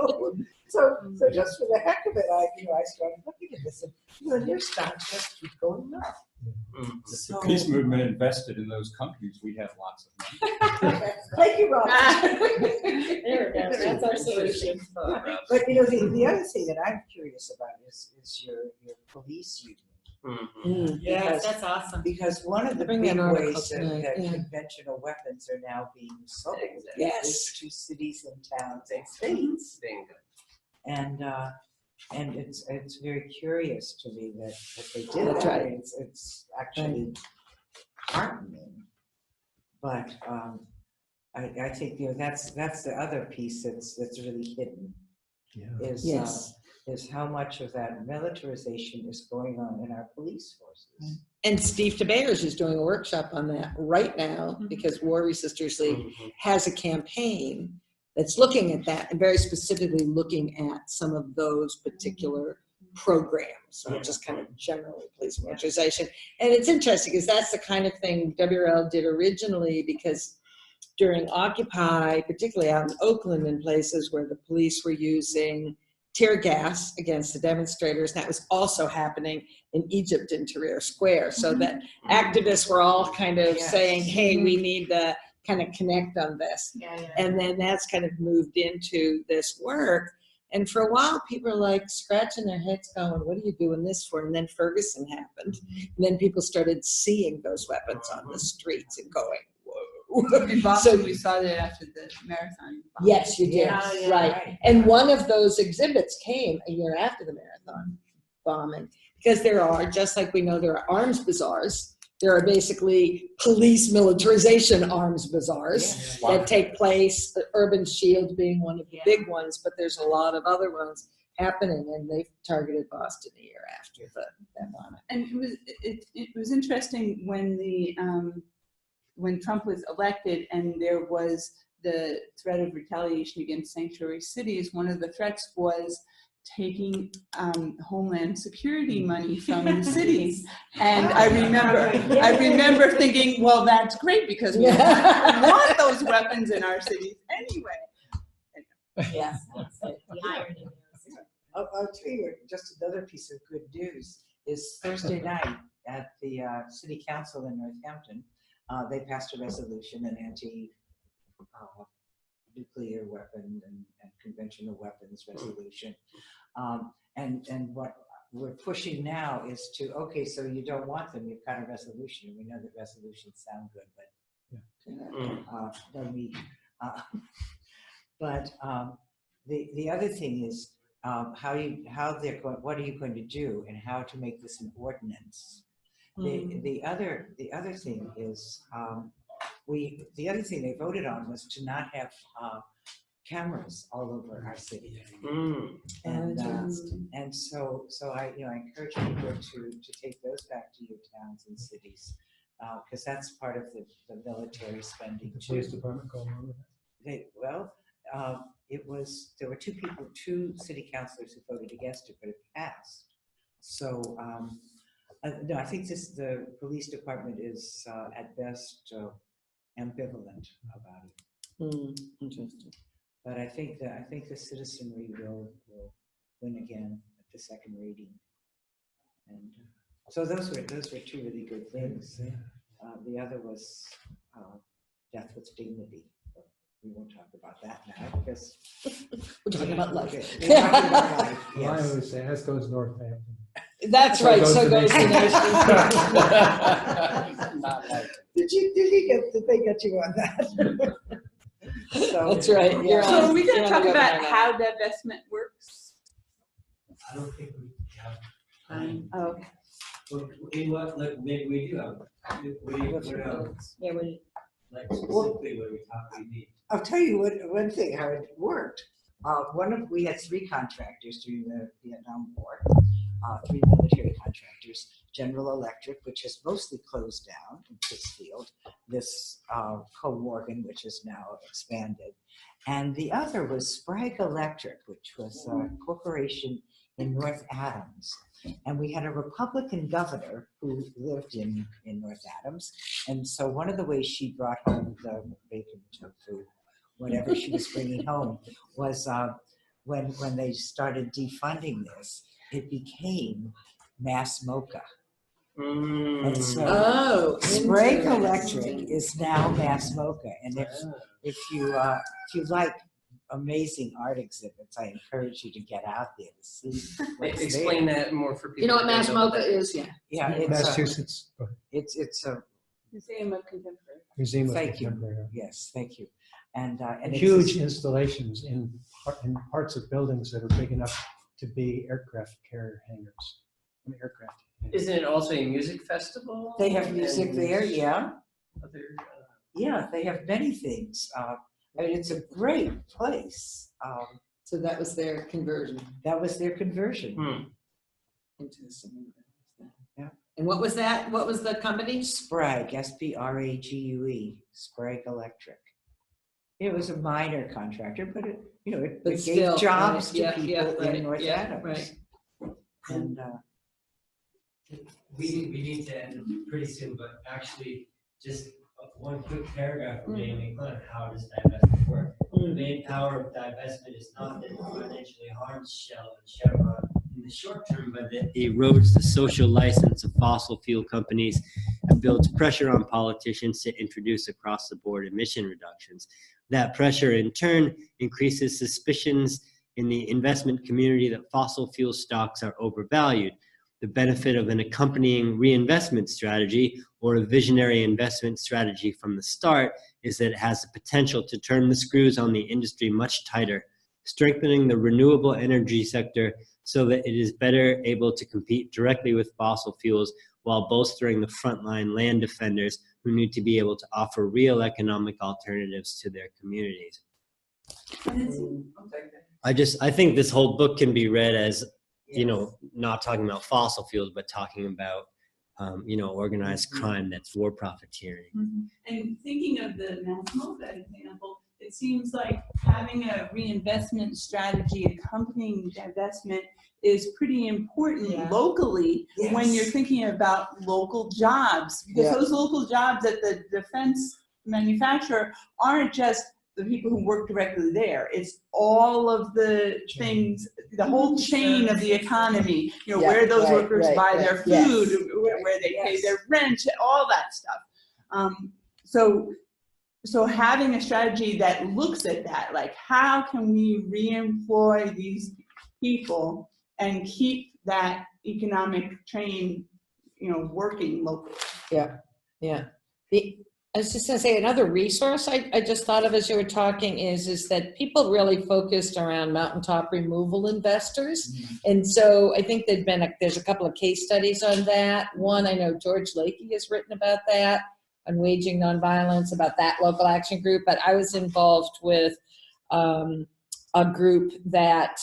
So just for the heck of it, I started looking at this, and your stocks just keep going up. If the peace movement invested in those companies, we have lots of money. Thank you, Rob. There we go. That's our solution. But the other thing that I'm curious about is your police union. Yeah, that's awesome. Because one of the Bring big an article ways that tonight, yeah. conventional weapons are now being sold Yes. is to cities and towns and states. And it's very curious to me that they did That's that. right. It's actually heartening. But I think that's the other piece that's really hidden. Yeah. Is how much of that militarization is going on in our police forces. And Steve DeBayers is doing a workshop on that right now because War Resisters League has a campaign that's looking at that and very specifically looking at some of those particular programs, not just kind of generally police militarization. And it's interesting because that's the kind of thing WRL did originally, because during Occupy, particularly out in Oakland and places where the police were using tear gas against the demonstrators, and that was also happening in Egypt in Tahrir Square, so that activists were all kind of saying, hey, we need to kind of connect on this. And then that's kind of moved into this work. And for a while, people are like scratching their heads going, what are you doing this for? And then Ferguson happened. And then people started seeing those weapons on the streets and going, whoa. In Boston, we saw that after the marathon. Yes, you did. Right. And one of those exhibits came a year after the marathon bombing, because there are, just like we know there are arms bazaars, there are basically police militarization arms bazaars that take place, the Urban Shield being one of the big ones, but there's a lot of other ones happening, and they targeted Boston a year after that bombing. And it was interesting when when Trump was elected and there was the threat of retaliation against sanctuary cities. One of the threats was taking Homeland Security money from the cities. And I remember thinking, well, that's great because we want those weapons in our cities anyway. Yes. The irony. I'll tell you just another piece of good news is Thursday night at the City Council in Northampton, they passed a resolution, an anti-nuclear weapon and conventional weapons resolution. And what we're pushing now is to, okay, so you don't want them, you've got a resolution, and we know that resolutions sound good, but the other thing is what are you going to do and how to make this an ordinance. The other thing is the other thing they voted on was to not have cameras all over our city. And so I encourage people to take those back to your towns and cities because that's part of the military spending The too. police department go along with it? There were two city councilors who voted against it, but it passed. So no, I think the police department is at best ambivalent about it. Interesting. But I think the citizenry will win again at the second reading. And so those were two really good things. The other was death with dignity. We won't talk about that now because we're talking about life. We're talking about life, Well, I yes. always say, as goes Northampton. That's right. So goes the nation. Did they get you on that? So, That's right. So are we going to talk about how divestment works? I don't think we have time. Okay. In what, like, maybe we do have, like specifically what we need. I'll tell you one thing how it worked. We had three contractors during the Vietnam War, three military contractors. General Electric, which has mostly closed down in Pittsfield, this co-Morgan, which is now expanded, and the other was Sprague Electric, which was a corporation in North Adams. And we had a Republican governor who lived in North Adams. And so one of the ways she brought home the bacon, tofu, whatever she was bringing home, was when they started defunding this, it became Mass Mocha. And so Sprague Electric is now Mass Mocha. And if you like amazing art exhibits, I encourage you to get out there to see. Explain that more for people. You know what Mass Mocha is? Yeah, it's Massachusetts. It's a Museum of Contemporary. Museum of Thank you. Contemporary. Yes, thank you. And Huge installations in parts of buildings that are big enough to be aircraft carrier hangars. Aircraft. Isn't it also a music festival? They have music And there, yeah. Other, Yeah, they have many things. I mean, it's a great place. So that was their conversion. That was their conversion. Interesting. Yeah. And what was that? What was the company? Sprague, Sprague, Sprague Electric. It was a minor contractor, but it gave still, jobs right, to people in North yeah, Adams. right. And We need to end pretty soon, but actually, just one quick paragraph from Amy on how does divestment work. The main power of divestment is not that it financially harms Shell and Chevron in the short term, but that it erodes the social license of fossil fuel companies and builds pressure on politicians to introduce across-the-board emission reductions. That pressure, in turn, increases suspicions in the investment community that fossil fuel stocks are overvalued. The benefit of an accompanying reinvestment strategy or a visionary investment strategy from the start is that it has the potential to turn the screws on the industry much tighter, strengthening the renewable energy sector so that it is better able to compete directly with fossil fuels while bolstering the frontline land defenders who need to be able to offer real economic alternatives to their communities. I think this whole book can be read as, not talking about fossil fuels, but talking about, organized crime that's war profiteering. And thinking of the Mass Mocha example, it seems like having a reinvestment strategy accompanying divestment is pretty important locally when you're thinking about local jobs. Because those local jobs at the defense manufacturer aren't just the people who work directly there. It's all of the things, the whole chain of the economy, you know, where those workers buy their food, where they pay their rent, all that stuff. So having a strategy that looks at that, like how can we reemploy these people and keep that economic train, you know, working locally. Yeah. I was just gonna say, another resource I just thought of as you were talking is that people really focused around mountaintop removal investors. And so I think there's a couple of case studies on that. One, I know George Lakey has written about that, on Waging Nonviolence, about that local action group. But I was involved with a group that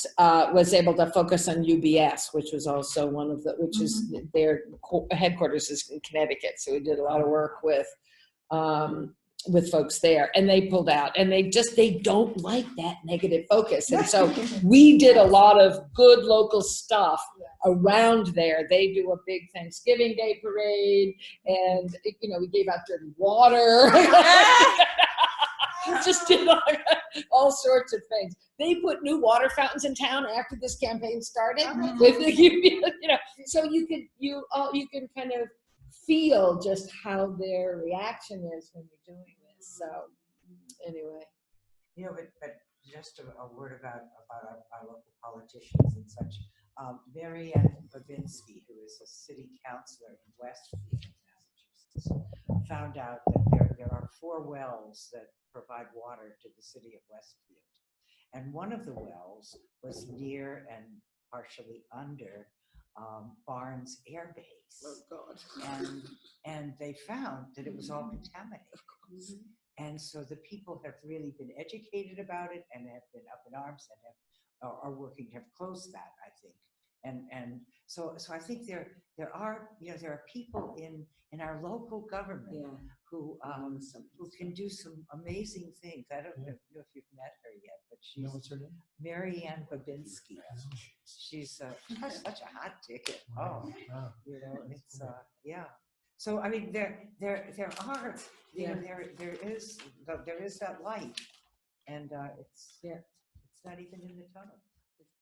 was able to focus on UBS, which was also one of the, which is their headquarters is in Connecticut. So we did a lot of work with folks there, and they pulled out, and they don't like that negative focus. And so we did a lot of good local stuff around there. They do a big Thanksgiving Day parade, and you know, we gave out dirty water. Just did all sorts of things. They put new water fountains in town after this campaign started. With the, you know, so you can kind of feel just how their reaction is when you're doing this. So anyway, you know, but just a word about our local politicians and such. Mary Ann Babinski, who is a city councilor in Westfield, Massachusetts, found out that there are 4 wells that provide water to the city of Westfield. And one of the wells was near and partially under Barnes Air Base. Oh God. And they found that it was all contaminated. And so the people have really been educated about it and have been up in arms and are working to have closed that, I think. And so I think there are people in our local government who can do some amazing things. I don't know if you've met her yet, but she's what's her name? Mary Ann Babinski. She's such a hot ticket. Oh, you know, it's So I mean, there are, you know, there is that light, and it's not even in the tunnel.